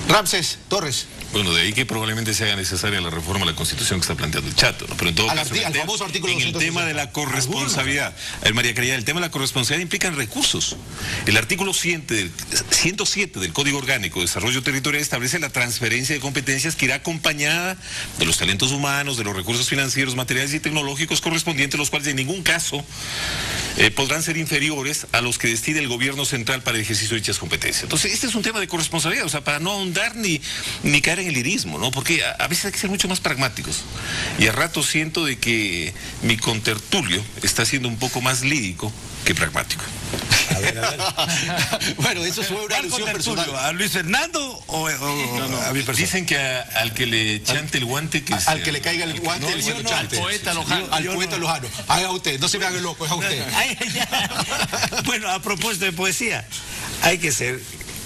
Speaker 1: Ramsés Torres.
Speaker 5: Bueno, de ahí que probablemente se haga necesaria la reforma de la Constitución que está planteando el Chato, ¿no? Pero en todo caso,
Speaker 1: al famoso artículo
Speaker 5: en el tema de la corresponsabilidad, María Caridad, el tema de la corresponsabilidad implica recursos. El artículo 107 del Código Orgánico de Desarrollo Territorial establece la transferencia de competencias que irá acompañada de los talentos humanos, de los recursos financieros, materiales y tecnológicos correspondientes, los cuales en ningún caso podrán ser inferiores a los que destine el gobierno central para el ejercicio de dichas competencias. Entonces, este es un tema de corresponsabilidad, o sea, para no ahondar ni caer en el lirismo, ¿no? Porque a veces hay que ser mucho más pragmáticos. Y a rato siento de que mi contertulio está siendo un poco más lírico que pragmático.
Speaker 2: A ver.
Speaker 1: Bueno, eso fue una alusión personal.
Speaker 2: ¿A Luis Fernando o
Speaker 5: no,
Speaker 2: a mi persona?
Speaker 5: Dicen que al que le chante el guante que
Speaker 1: al que le caiga el guante, el bueno chante.
Speaker 3: Al poeta Lojano.
Speaker 1: Al poeta Lojano. Haga usted, no se me haga loco, es a usted.
Speaker 2: Bueno, a propósito de poesía, hay que ser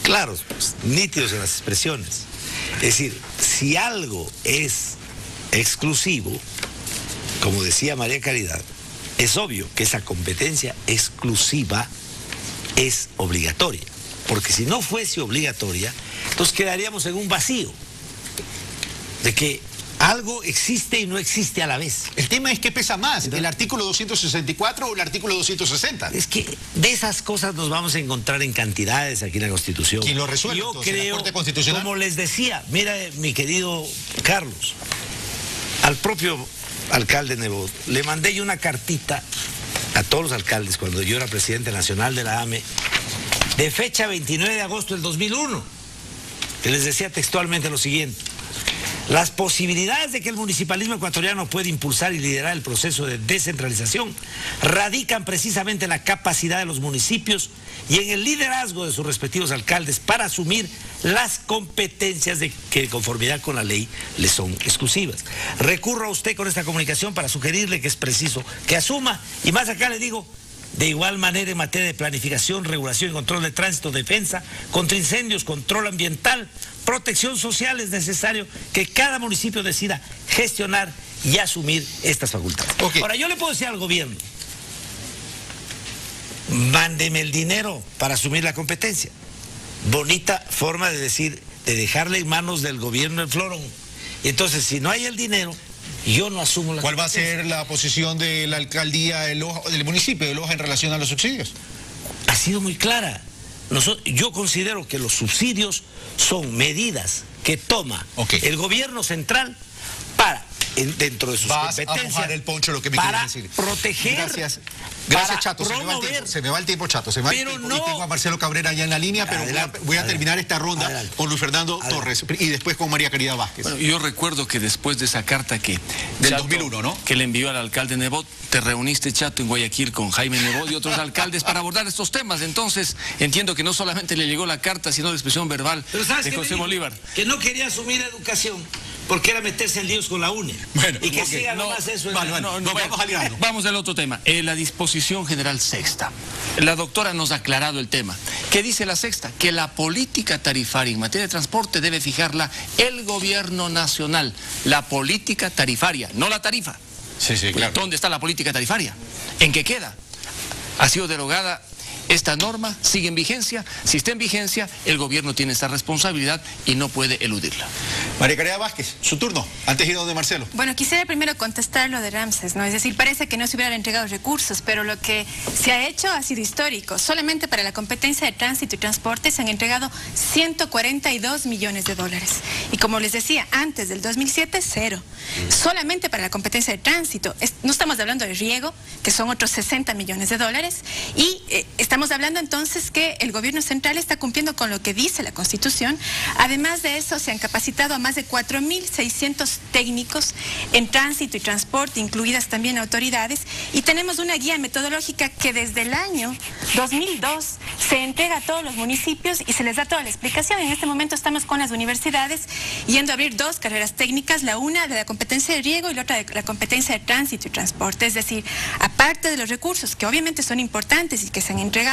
Speaker 2: claros, pues, nítidos en las expresiones. Es decir, si algo es exclusivo, como decía María Caridad, es obvio que esa competencia exclusiva es obligatoria. Porque si no fuese obligatoria, entonces quedaríamos en un vacío de que algo existe y no existe a la vez.
Speaker 1: El tema es qué pesa más, el artículo 264 o el artículo 260.
Speaker 2: Es que de esas cosas nos vamos a encontrar en cantidades aquí en la Constitución.
Speaker 1: ¿Quién lo resuelve?
Speaker 2: Yo
Speaker 1: entonces,
Speaker 2: creo,
Speaker 1: ¿la Corte Constitucional?
Speaker 2: Como les decía, mira, mi querido Carlos, al propio alcalde Nebot, le mandé yo una cartita a todos los alcaldes cuando yo era presidente nacional de la AME, de fecha 29 de agosto del 2001, que les decía textualmente lo siguiente: las posibilidades de que el municipalismo ecuatoriano pueda impulsar y liderar el proceso de descentralización radican precisamente en la capacidad de los municipios y en el liderazgo de sus respectivos alcaldes para asumir las competencias que de conformidad con la ley les son exclusivas. Recurro a usted con esta comunicación para sugerirle que es preciso que asuma, y más acá le digo, De igual manera, en materia de planificación, regulación y control de tránsito, defensa contra incendios, control ambiental, protección social, es necesario que cada municipio decida gestionar y asumir estas facultades. Ahora, yo le puedo decir al gobierno, mándeme el dinero para asumir la competencia. Bonita forma de decir, de dejarle en manos del gobierno el florón. Y entonces, si no hay el dinero, yo no asumo la
Speaker 1: ¿Cuál va a
Speaker 2: competencia.
Speaker 1: ser la posición de la alcaldía del municipio de Loja en relación a los subsidios?
Speaker 2: Ha sido muy clara. Yo considero que los subsidios son medidas que toma el gobierno central para, dentro de sus competencias,
Speaker 1: a mojar el poncho, lo que me
Speaker 2: para
Speaker 1: quieres decir.
Speaker 2: proteger.
Speaker 1: Gracias, Chato. Se me va el tiempo, Chato. Se me va el tiempo. Y tengo a Marcelo Cabrera ya en la línea, pero voy a terminar esta ronda con Luis Fernando Torres y después con María Caridad Vázquez.
Speaker 3: Bueno, yo recuerdo que después de esa carta del
Speaker 1: Chato, 2001, ¿no?
Speaker 3: Que le envió al alcalde Nebot, te reuniste, Chato, en Guayaquil con Jaime Nebot y otros alcaldes para abordar estos temas. Entonces, entiendo que no solamente le llegó la carta, sino la expresión verbal de José Bolívar.
Speaker 2: Que no quería asumir educación porque era meterse en líos con la UNE.
Speaker 3: Bueno,
Speaker 2: y que siga nomás eso.
Speaker 3: Vamos al otro tema. La disposición general sexta. La doctora nos ha aclarado el tema. ¿Qué dice la sexta? Que la política tarifaria en materia de transporte debe fijarla el gobierno nacional. La política tarifaria, no la tarifa.
Speaker 1: Sí, claro.
Speaker 3: ¿Dónde está la política tarifaria? ¿En qué queda? Ha sido derogada. Esta norma sigue en vigencia. Si está en vigencia, el gobierno tiene esa responsabilidad y no puede eludirla.
Speaker 1: María Caridad Vázquez, su turno. Antes de ir de Marcelo.
Speaker 4: Bueno, quisiera primero contestar lo de Ramses, ¿no? Es decir, parece que no se hubieran entregado recursos, pero lo que se ha hecho ha sido histórico. Solamente para la competencia de tránsito y transporte se han entregado 142 millones de dólares. Y como les decía, antes del 2007, cero. Solamente para la competencia de tránsito. No estamos hablando de riego, que son otros 60 millones de dólares. Y estamos hablando entonces que el gobierno central está cumpliendo con lo que dice la Constitución. Además de eso, se han capacitado a más de 4.600 técnicos en tránsito y transporte, incluidas también autoridades, y tenemos una guía metodológica que desde el año 2002 se entrega a todos los municipios y se les da toda la explicación. En este momento estamos con las universidades yendo a abrir 2 carreras técnicas, la una de la competencia de riego y la otra de la competencia de tránsito y transporte. Es decir, aparte de los recursos que obviamente son importantes y que se han entregado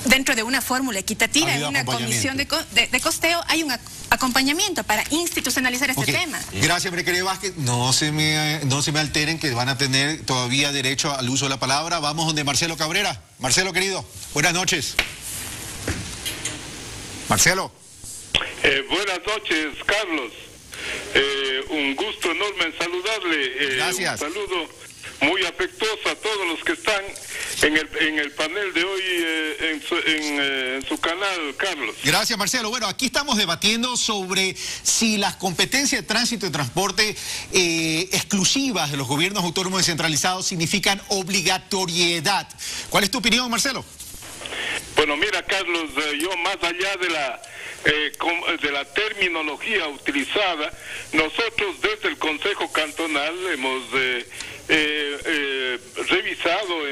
Speaker 4: dentro de una fórmula equitativa, en una comisión de costeo, hay un acompañamiento para institucionalizar este tema.
Speaker 1: Gracias, María Caridad Vázquez. No se me alteren, que van a tener todavía derecho al uso de la palabra. Vamos donde Marcelo Cabrera. Marcelo, querido, buenas noches. Marcelo.
Speaker 17: Buenas noches, Carlos. Un gusto enorme en saludarle.
Speaker 1: Gracias.
Speaker 17: Un saludo muy afectuoso a todos los que están en el panel de hoy en su canal, Carlos.
Speaker 1: Gracias, Marcelo. Bueno, aquí estamos debatiendo sobre si las competencias de tránsito y transporte exclusivas de los gobiernos autónomos descentralizados significan obligatoriedad. ¿Cuál es tu opinión, Marcelo?
Speaker 17: Bueno, mira, Carlos, yo más allá de la terminología utilizada, nosotros desde el Consejo Cantonal hemos revisado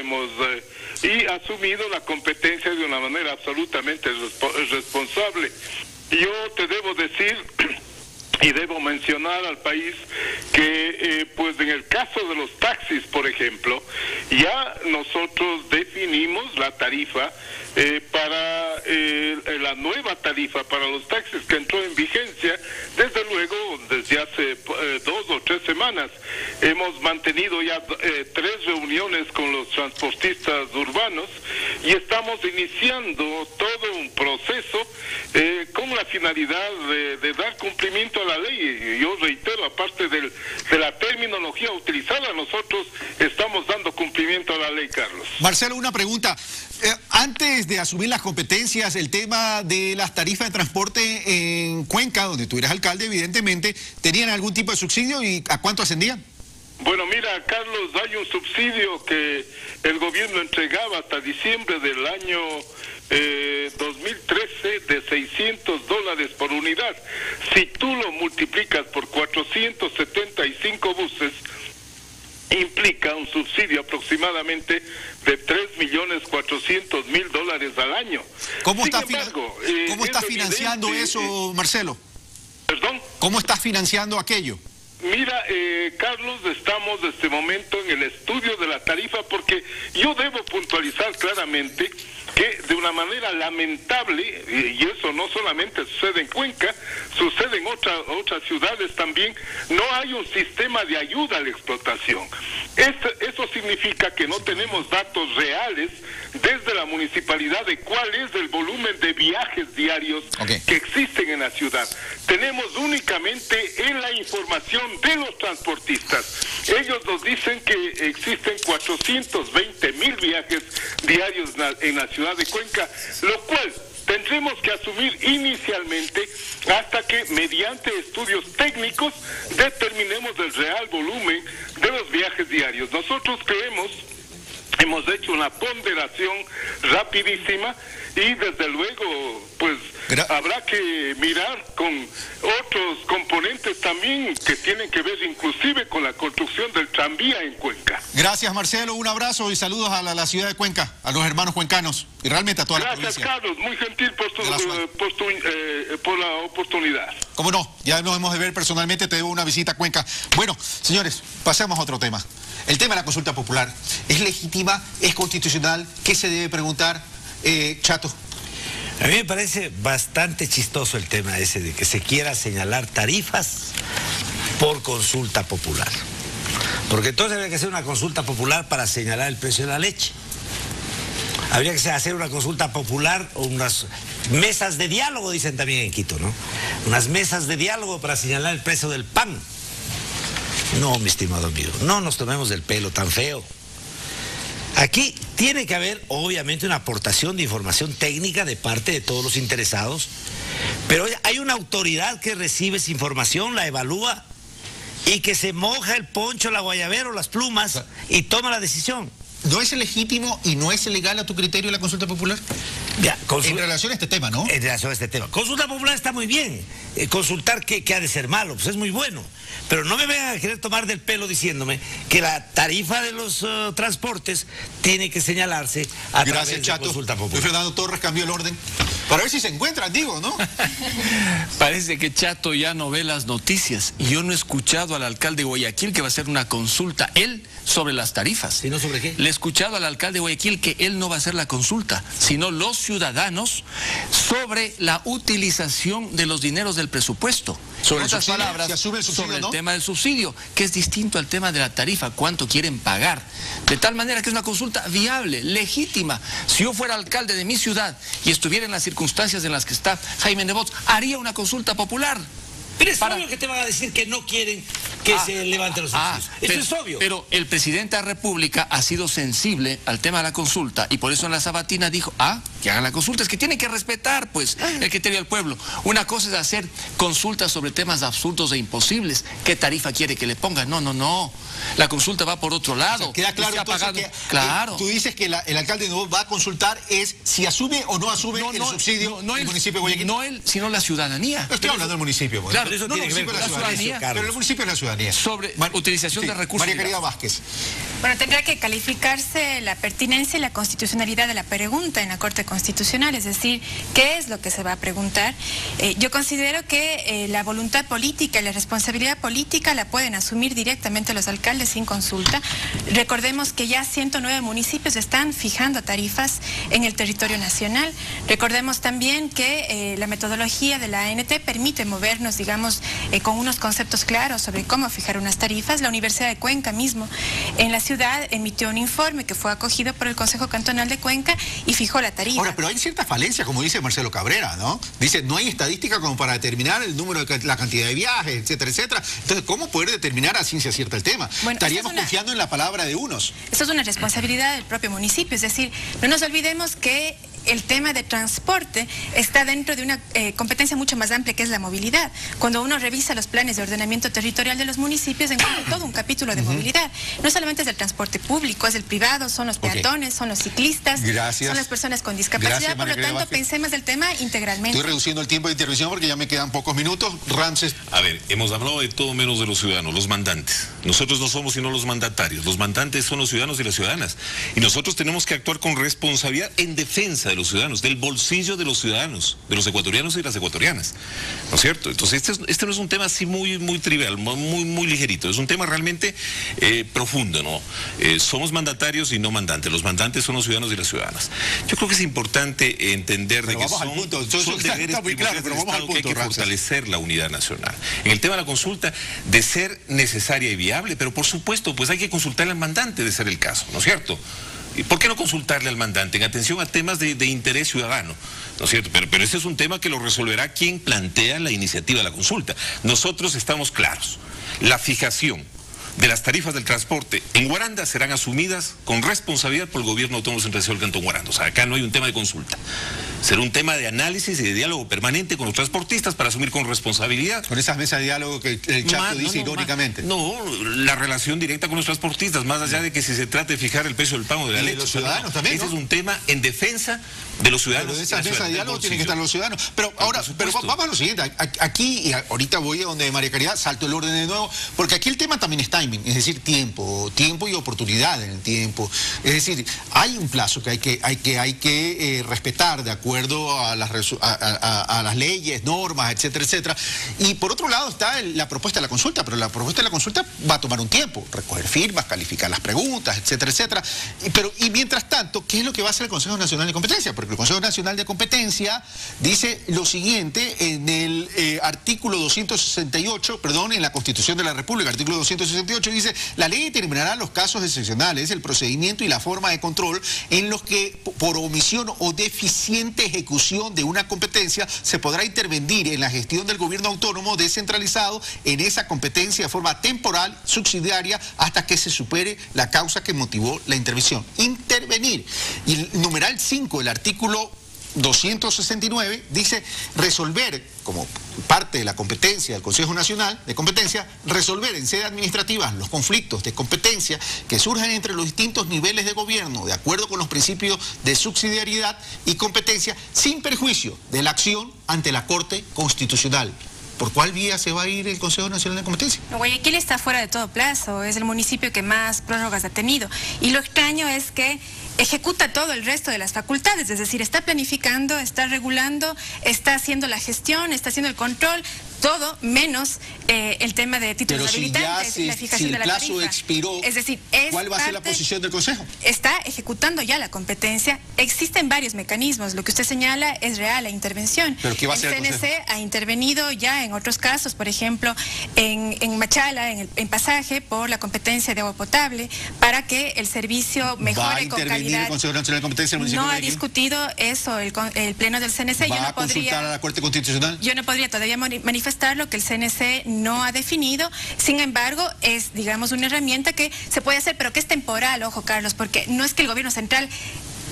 Speaker 17: y asumido la competencia de una manera absolutamente responsable. Yo te debo decir y debo mencionar al país que pues en el caso de los taxis, por ejemplo, ya nosotros definimos la tarifa para la nueva tarifa para los taxis que entró en vigencia desde luego desde hace 2 o 3 semanas. Hemos mantenido ya 3 reuniones con los transportistas urbanos y estamos iniciando todo un proceso con la finalidad de dar cumplimiento a la ley. Yo reitero, aparte de la terminología utilizada, nosotros estamos dando cumplimiento a la ley, Carlos.
Speaker 1: Marcelo, una pregunta. Antes de asumir las competencias, el tema de las tarifas de transporte en Cuenca, donde tú eras alcalde, evidentemente, ¿tenían algún tipo de subsidio y a cuánto ascendían?
Speaker 17: Bueno, mira, Carlos, hay un subsidio que el gobierno entregaba hasta diciembre del año 2013 de $600 por unidad. Si tú lo multiplicas por 475 buses, implica un subsidio aproximadamente de $3.400.000 al año.
Speaker 1: ¿Cómo está financiando eso, Marcelo?
Speaker 17: ¿Perdón?
Speaker 1: ¿Cómo estás financiando aquello?
Speaker 17: Mira, Carlos, estamos en este momento en el estudio de la tarifa, porque yo debo puntualizar claramente que de una manera lamentable, y eso no solamente sucede en Cuenca, sucede en otras ciudades también, no hay un sistema de ayuda a la explotación. Eso significa que no tenemos datos reales desde la municipalidad de cuál es el volumen de viajes diarios que existen en la ciudad. Tenemos únicamente en la información de los transportistas. Ellos nos dicen que existen 420,000 viajes diarios en la ciudad de Cuenca, lo cual tendremos que asumir inicialmente hasta que mediante estudios técnicos determinemos el real volumen de los viajes diarios. Nosotros creemos, hemos hecho una ponderación rapidísima y desde luego pues habrá que mirar con otros componentes también que tienen que ver inclusive con la construcción del tranvía en Cuenca.
Speaker 1: Gracias, Marcelo, un abrazo y saludos a la ciudad de Cuenca, a los hermanos cuencanos y realmente a toda la provincia.
Speaker 17: Gracias, Carlos, muy gentil por la oportunidad.
Speaker 1: ¿Cómo no? Ya nos hemos de ver personalmente, te debo una visita a Cuenca. Bueno, señores, pasemos a otro tema. El tema de la consulta popular, ¿es legítima? ¿Es constitucional? ¿Qué se debe preguntar? Chato.
Speaker 2: A mí me parece bastante chistoso el tema ese de que se quiera señalar tarifas por consulta popular. Porque entonces habría que hacer una consulta popular para señalar el precio de la leche. Habría que hacer una consulta popular o unas mesas de diálogo, dicen también en Quito, ¿no? Unas mesas de diálogo para señalar el precio del pan. No, mi estimado amigo, no nos tomemos del pelo tan feo. Aquí tiene que haber, obviamente, una aportación de información técnica de parte de todos los interesados, pero hay una autoridad que recibe esa información, la evalúa y que se moja el poncho, la guayabera o las plumas y toma la decisión.
Speaker 1: ¿No es legítimo y no es legal a tu criterio la consulta popular?
Speaker 2: Ya,
Speaker 1: en relación a este tema, ¿no?
Speaker 2: En relación a este tema. Consulta popular está muy bien. Consultar que ha de ser malo, pues es muy bueno. Pero no me vengan a querer tomar del pelo diciéndome que la tarifa de los transportes tiene que señalarse a través de consulta popular.
Speaker 1: Fernando Torres cambió el orden. Para ver si se encuentran, digo, ¿no?
Speaker 3: Parece que Chato ya no ve las noticias. Y yo no he escuchado al alcalde de Guayaquil que va a hacer una consulta, él, sobre las tarifas.
Speaker 2: ¿Y no sobre qué?
Speaker 3: Le he escuchado al alcalde de Guayaquil que él no va a hacer la consulta, sino los ciudadanos sobre la utilización de los dineros del presupuesto.
Speaker 1: Sobre
Speaker 3: en otras palabras, sobre el tema del subsidio, que es distinto al tema de la tarifa, cuánto quieren pagar. De tal manera que es una consulta viable, legítima. Si yo fuera alcalde de mi ciudad y estuviera en las circunstancias en las que está Jaime Nebot, haría una consulta popular.
Speaker 2: Pero es obvio que te van a decir que no quieren que se levanten los subsidios. Eso es obvio.
Speaker 3: Pero el presidente de la República ha sido sensible al tema de la consulta y por eso en la sabatina dijo, que hagan la consulta. Es que tienen que respetar, pues, el criterio del pueblo. Una cosa es hacer consultas sobre temas absurdos e imposibles. ¿Qué tarifa quiere que le pongan? No, no, no. La consulta va por otro lado.
Speaker 1: O sea, queda claro entonces que
Speaker 3: claro.
Speaker 1: Tú dices que el alcalde no va a consultar es si asume o no asume el subsidio del municipio de Guayaquil.
Speaker 3: No él, sino la ciudadanía.
Speaker 1: Estoy hablando del municipio. Pues.
Speaker 3: Claro, eso tiene que ver con la ciudadanía.
Speaker 1: Pero el municipio es la ciudadanía.
Speaker 3: Sobre utilización de recursos.
Speaker 1: María Caridad Vázquez.
Speaker 4: Bueno, tendrá que calificarse la pertinencia y la constitucionalidad de la pregunta en la Corte Constitucional, es decir, ¿qué es lo que se va a preguntar? Yo considero que la voluntad política y la responsabilidad política la pueden asumir directamente los alcaldes sin consulta. Recordemos que ya 109 municipios están fijando tarifas en el territorio nacional. Recordemos también que la metodología de la ANT permite movernos, digamos, con unos conceptos claros sobre cómo fijar unas tarifas. La Universidad de Cuenca mismo en la ciudad emitió un informe que fue acogido por el Consejo Cantonal de Cuenca y fijó la tarifa.
Speaker 1: Ahora, pero hay cierta falencia, como dice Marcelo Cabrera, ¿no? Dice, no hay estadística como para determinar el número de la cantidad de viajes, etcétera, etcétera. Entonces, ¿cómo poder determinar a ciencia cierta el tema? Bueno, estaríamos confiando en la palabra de unos.
Speaker 4: Eso es una responsabilidad del propio municipio, es decir, no nos olvidemos que el tema de transporte está dentro de una competencia mucho más amplia que es la movilidad. Cuando uno revisa los planes de ordenamiento territorial de los municipios, encuentra todo un capítulo de movilidad. No solamente es el transporte público, es el privado, son los peatones, son los ciclistas, son las personas con discapacidad. Por lo tanto, pensemos el tema integralmente.
Speaker 1: Estoy reduciendo el tiempo de intervención porque ya me quedan pocos minutos. Ramses.
Speaker 5: A ver, hemos hablado de todo menos de los ciudadanos, los mandantes. Nosotros no somos sino los mandatarios. Los mandantes son los ciudadanos y las ciudadanas. Y nosotros tenemos que actuar con responsabilidad en defensa de los ciudadanos, del bolsillo de los ciudadanos, de los ecuatorianos y las ecuatorianas, ¿no es cierto? Entonces este no es un tema así muy trivial, muy ligerito, es un tema realmente profundo, ¿no? Somos mandatarios y no mandantes, los mandantes son los ciudadanos y las ciudadanas. Yo creo que es importante entender de que son deberes primordiales del Estado que hay que fortalecer la unidad nacional. En el tema de la consulta, de ser necesaria y viable, pero por supuesto, pues hay que consultarle al mandante de ser el caso, ¿no es cierto? ¿Y por qué no consultarle al mandante en atención a temas de interés ciudadano? ¿No es cierto? Pero ese es un tema que lo resolverá quien plantea la iniciativa de la consulta. Nosotros estamos claros. La fijación de las tarifas del transporte en Guaranda serán asumidas con responsabilidad por el gobierno autónomo centralizado del Cantón Guaranda. O sea, acá no hay un tema de consulta. Será un tema de análisis y de diálogo permanente con los transportistas para asumir con responsabilidad.
Speaker 1: Con esas mesas de diálogo que el Chato dice irónicamente.
Speaker 5: No, la relación directa con los transportistas, más allá de que si se trata de fijar el precio del pan o de la leche.
Speaker 1: Los ciudadanos también,
Speaker 5: Ese es un tema en defensa de los ciudadanos.
Speaker 1: Pero de esas mesas de diálogo tienen que estar los ciudadanos. Pero ahora, vamos a lo siguiente. Aquí, y ahorita voy a donde María Caridad, salto el orden de nuevo, porque aquí el tema también es timing, es decir, tiempo y oportunidad en el tiempo. Es decir, hay un plazo que hay que respetar de acuerdo a las leyes, normas, etcétera, etcétera. Y por otro lado está la propuesta de la consulta, pero la propuesta de la consulta va a tomar un tiempo, recoger firmas, calificar las preguntas, etcétera, etcétera. Y mientras tanto, ¿qué es lo que va a hacer el Consejo Nacional de Competencia? Porque el Consejo Nacional de Competencia dice lo siguiente en el artículo 268, perdón, en la Constitución de la República, artículo 268 dice: la ley determinará los casos excepcionales, el procedimiento y la forma de control en los que por omisión o deficiente ejecución de una competencia se podrá intervenir en la gestión del gobierno autónomo descentralizado en esa competencia de forma temporal, subsidiaria, hasta que se supere la causa que motivó la intervención. Intervenir. Y el numeral 5 del artículo 269 dice resolver, como parte de la competencia del Consejo Nacional de Competencia, resolver en sede administrativa los conflictos de competencia que surjan entre los distintos niveles de gobierno de acuerdo con los principios de subsidiariedad y competencia sin perjuicio de la acción ante la Corte Constitucional. ¿Por cuál vía se va a ir el Consejo Nacional de Competencia?
Speaker 4: Guayaquil está fuera de todo plazo, es el municipio que más prórrogas ha tenido. Y lo extraño es que ejecuta todo el resto de las facultades, es decir, está planificando, está regulando, está haciendo la gestión, está haciendo el control, todo menos el tema de títulos habilitantes, la fijación de la tarifa.
Speaker 1: Si el plazo expiró,
Speaker 4: es decir,
Speaker 1: ¿cuál va a ser la posición del Consejo?
Speaker 4: Está ejecutando ya la competencia. Existen varios mecanismos. Lo que usted señala es real, la intervención.
Speaker 1: ¿Pero qué va a hacer el
Speaker 4: CNC ha intervenido ya en otros casos, por ejemplo, en Machala, en Pasaje, por la competencia de agua potable, para que el servicio mejore con calidad.
Speaker 1: ¿El Consejo Nacional de Competencia del municipio
Speaker 4: no
Speaker 1: de
Speaker 4: ha discutido eso el Pleno del CNC.
Speaker 1: ¿Va a consultar a la Corte Constitucional?
Speaker 4: Yo no podría todavía manifestar lo que el CNC no ha definido. Sin embargo, es, digamos, una herramienta que se puede hacer, pero que es temporal, ojo, Carlos, porque no es que el gobierno central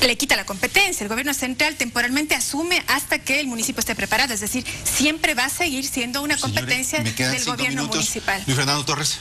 Speaker 4: le quita la competencia. El gobierno central temporalmente asume hasta que el municipio esté preparado. Es decir, siempre va a seguir siendo una competencia del gobierno municipal.
Speaker 1: Luis Fernando Torres.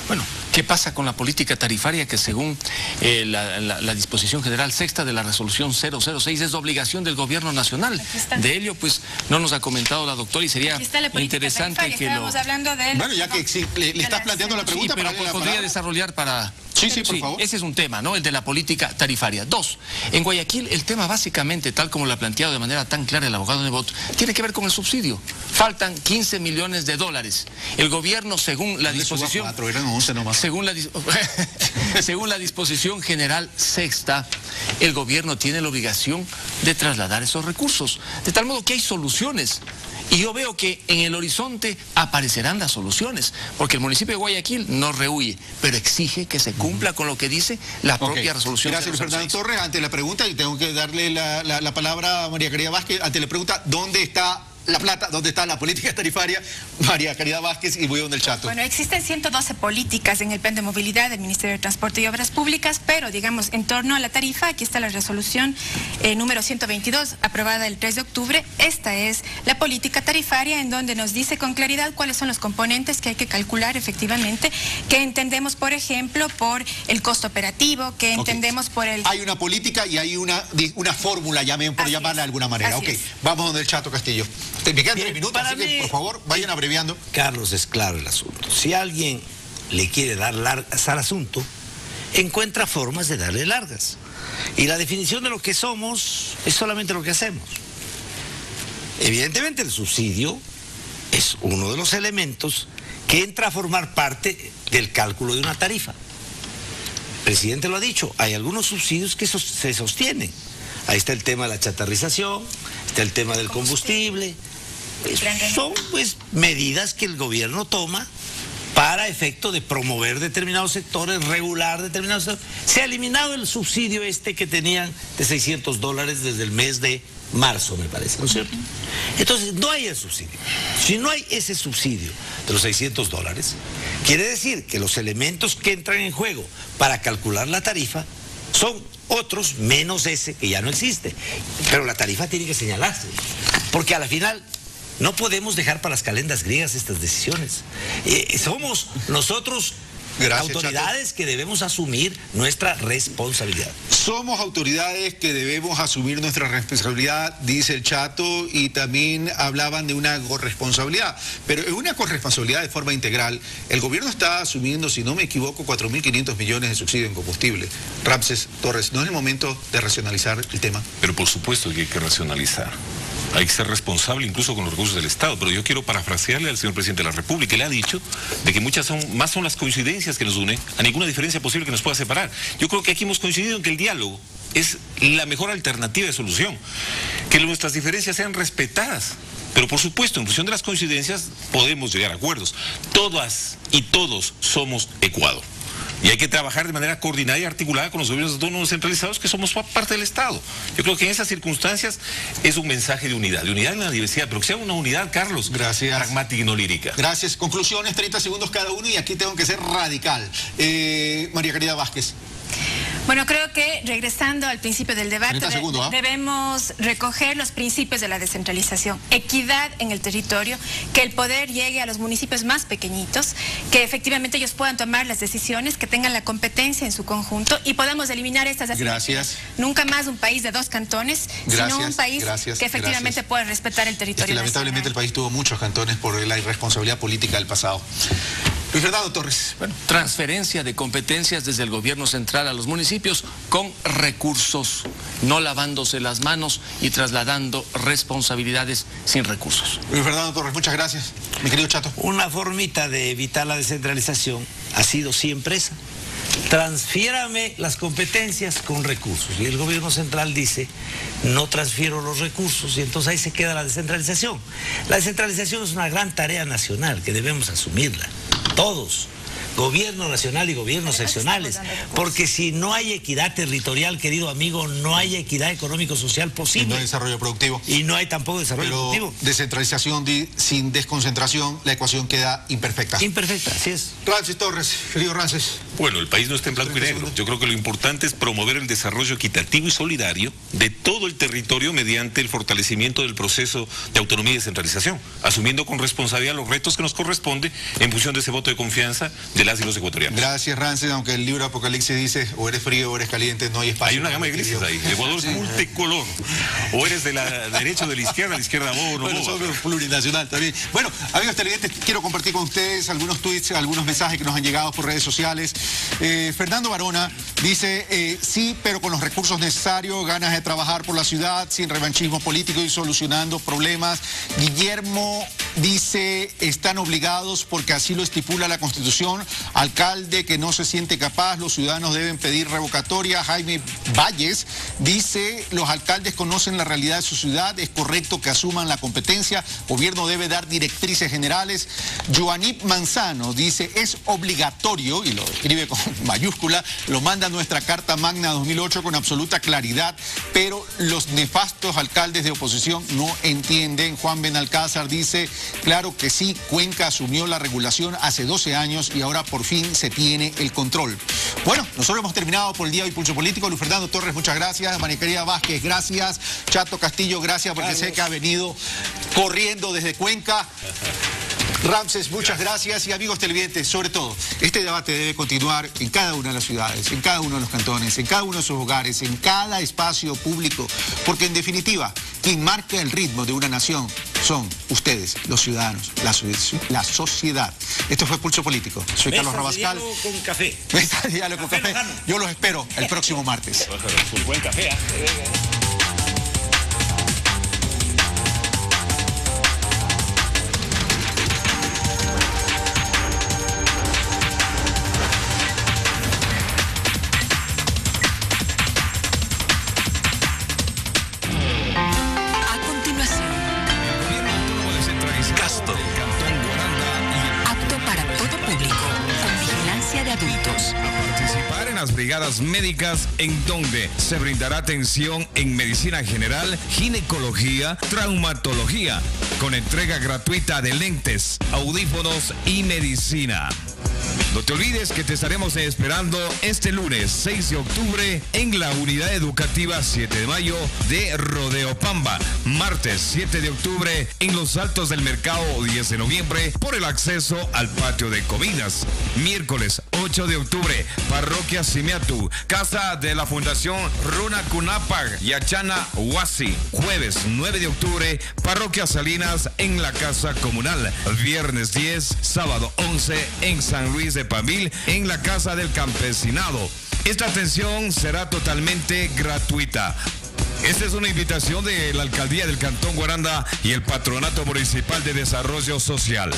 Speaker 3: Bueno, ¿qué pasa con la política tarifaria que según la disposición general sexta de la resolución 006 es obligación del gobierno nacional? De ello, pues, no nos ha comentado la doctora y sería interesante que lo...
Speaker 4: Hablando de
Speaker 1: bueno, ya que le estás planteando la pregunta...
Speaker 3: Sí, pero podría desarrollar para...
Speaker 1: Sí, por favor.
Speaker 3: Ese es un tema, ¿no? El de la política tarifaria. 2, en Guayaquil el tema básicamente, tal como lo ha planteado de manera tan clara el abogado Nebot, tiene que ver con el subsidio. Faltan 15 millones de dólares. El gobierno, según la disposición...
Speaker 1: 4, eran 11 nomás.
Speaker 3: Según la disposición general sexta, el gobierno tiene la obligación de trasladar esos recursos. De tal modo que hay soluciones. Y yo veo que en el horizonte aparecerán las soluciones, porque el municipio de Guayaquil no rehúye, pero exige que se cumpla con lo que dice la propia resolución.
Speaker 1: Gracias, Fernando Torres. Ante la pregunta, y tengo que darle la palabra a María Caridad Vázquez, ante la pregunta, ¿dónde está la plata? ¿Dónde está la política tarifaria? María Caridad Vázquez, y voy donde el Chato.
Speaker 4: Bueno, existen 112 políticas en el plan de movilidad del Ministerio de Transporte y Obras Públicas, pero digamos, en torno a la tarifa, aquí está la resolución número 122, aprobada el 3 de octubre. Esta es la política tarifaria en donde nos dice con claridad cuáles son los componentes que hay que calcular efectivamente, que entendemos, por ejemplo, por el costo operativo, que entendemos por el...
Speaker 1: Hay una política y hay una fórmula, por llamarla de alguna manera. Ok, vamos donde el Chato Castillo. Me quedan 3 minutos, así que por favor vayan abreviando.
Speaker 2: Carlos, es claro el asunto. Si alguien le quiere dar largas al asunto, encuentra formas de darle largas. Y la definición de lo que somos es solamente lo que hacemos. Evidentemente el subsidio es uno de los elementos que entra a formar parte del cálculo de una tarifa. El presidente lo ha dicho, hay algunos subsidios que se sostienen. Ahí está el tema de la chatarrización, está el tema del combustible. Son pues medidas que el gobierno toma para efecto de promover determinados sectores, regular determinados sectores. Se ha eliminado el subsidio que tenían de $600 desde el mes de marzo, me parece, ¿no es cierto? Entonces, no hay el subsidio. Si no hay ese subsidio de los $600, quiere decir que los elementos que entran en juego para calcular la tarifa son otros menos ese que ya no existe. Pero la tarifa tiene que señalarse, porque a la final no podemos dejar para las calendas griegas estas decisiones. Somos nosotros autoridades, Chato, que debemos asumir nuestra responsabilidad.
Speaker 1: Somos autoridades que debemos asumir nuestra responsabilidad, dice el Chato, y también hablaban de una corresponsabilidad. Pero en una corresponsabilidad de forma integral, el gobierno está asumiendo, si no me equivoco, 4.500 millones de subsidio en combustible. Ramses Torres, ¿no es el momento de racionalizar el tema?
Speaker 5: Pero por supuesto que hay que racionalizar. Hay que ser responsable incluso con los recursos del Estado, pero yo quiero parafrasearle al señor presidente de la República. Él ha dicho de que más son las coincidencias que nos unen, a ninguna diferencia posible que nos pueda separar. Yo creo que aquí hemos coincidido en que el diálogo es la mejor alternativa de solución, que nuestras diferencias sean respetadas. Pero por supuesto, en función de las coincidencias podemos llegar a acuerdos. Todas y todos somos Ecuador. Y hay que trabajar de manera coordinada y articulada con los gobiernos autónomos centralizados que somos parte del Estado. Yo creo que en esas circunstancias es un mensaje de unidad en la diversidad, pero que sea una unidad, Carlos,
Speaker 1: gracias,
Speaker 5: pragmática y no lírica.
Speaker 1: Gracias. Conclusiones, 30 segundos cada uno, y aquí tengo que ser radical. María Caridad Vázquez.
Speaker 4: Bueno, creo que regresando al principio del debate, debemos recoger los principios de la descentralización, equidad en el territorio, que el poder llegue a los municipios más pequeñitos, que efectivamente ellos puedan tomar las decisiones, que tengan la competencia en su conjunto y podamos eliminar estas asimetrías.
Speaker 1: Gracias.
Speaker 4: Nunca más un país de dos cantones, sino un país que efectivamente pueda respetar el territorio.
Speaker 1: Lamentablemente el país tuvo muchos cantones por la irresponsabilidad política del pasado. Luis Fernando Torres.
Speaker 3: Bueno, transferencia de competencias desde el gobierno central a los municipios con recursos, no lavándose las manos y trasladando responsabilidades sin recursos.
Speaker 1: Luis Fernando Torres, muchas gracias. Mi querido Chato.
Speaker 2: Una formita de evitar la descentralización ha sido siempre esa. Transfiérame las competencias con recursos. Y el gobierno central dice, no transfiero los recursos, y entonces ahí se queda la descentralización. La descentralización es una gran tarea nacional que debemos asumirla. Todos, gobierno nacional y gobiernos seccionales, porque si no hay equidad territorial, querido amigo, no hay equidad económico-social posible.
Speaker 1: Y no hay desarrollo productivo.
Speaker 2: Y no hay tampoco desarrollo productivo.
Speaker 1: Descentralización sin desconcentración, la ecuación queda imperfecta.
Speaker 2: Imperfecta, así es.
Speaker 1: Ramses Torres, querido Ramses.
Speaker 5: Bueno, el país no está en blanco y negro. Yo creo que lo importante es promover el desarrollo equitativo y solidario de todo el territorio mediante el fortalecimiento del proceso de autonomía y descentralización, asumiendo con responsabilidad los retos que nos corresponde en función de ese voto de confianza de las y los ecuatorianos.
Speaker 1: Gracias, Ramses, aunque el libro Apocalipsis dice o eres frío o eres caliente, no hay espacio.
Speaker 5: Hay una gama de grises ahí. Ecuador es multicolor. O eres de la derecha o de la izquierda bobo o no bobo.
Speaker 1: Somos plurinacional también. Bueno, amigos televidentes, quiero compartir con ustedes algunos tweets, algunos mensajes que nos han llegado por redes sociales. Fernando Barona dice, sí, pero con los recursos necesarios, ganas de trabajar por la ciudad, sin revanchismo político y solucionando problemas. Guillermo dice, están obligados porque así lo estipula la Constitución. Alcalde que no se siente capaz, los ciudadanos deben pedir revocatoria. Jaime Valles dice, los alcaldes conocen la realidad de su ciudad, es correcto que asuman la competencia, gobierno debe dar directrices generales. Joanip Manzano dice, es obligatorio, y lo escribe con mayúscula, lo manda nuestra Carta Magna 2008 con absoluta claridad, pero los nefastos alcaldes de oposición no entienden. Juan Benalcázar dice, claro que sí, Cuenca asumió la regulación hace 12 años y ahora por fin se tiene el control. Bueno, nosotros hemos terminado por el día de Pulso Político. Luis Fernando Torres, muchas gracias. María Caridad Vázquez, gracias. Chato Castillo, gracias, porque sé que ha venido corriendo desde Cuenca. Ramses, muchas gracias. Y amigos televidentes, sobre todo, este debate debe continuar en cada una de las ciudades, en cada uno de los cantones, en cada uno de sus hogares, en cada espacio público, porque en definitiva, quien marca el ritmo de una nación son ustedes, los ciudadanos, la sociedad. Esto fue Pulso Político. Soy Carlos Rabascal.
Speaker 2: Con café.
Speaker 1: Mesa de diálogo con café. Yo los espero el próximo martes.
Speaker 2: Un buen café.
Speaker 18: Brigadas médicas en donde se brindará atención en medicina general, ginecología, traumatología, con entrega gratuita de lentes, audífonos y medicina. No te olvides que te estaremos esperando este lunes 6 de octubre en la unidad educativa 7 de mayo de Rodeo Pamba. Martes 7 de octubre en los Altos del Mercado 10 de noviembre por el acceso al patio de comidas. Miércoles 8 de octubre, Parroquia Simiatu, Casa de la Fundación Runa Kunapag, Yachana Huasi. Jueves 9 de octubre, Parroquia Salinas en la Casa Comunal. Viernes 10, sábado 11 en San Luis de Pambil en la Casa del Campesinado. Esta atención será totalmente gratuita. Esta es una invitación de la Alcaldía del Cantón Guaranda y el Patronato Municipal de Desarrollo Social.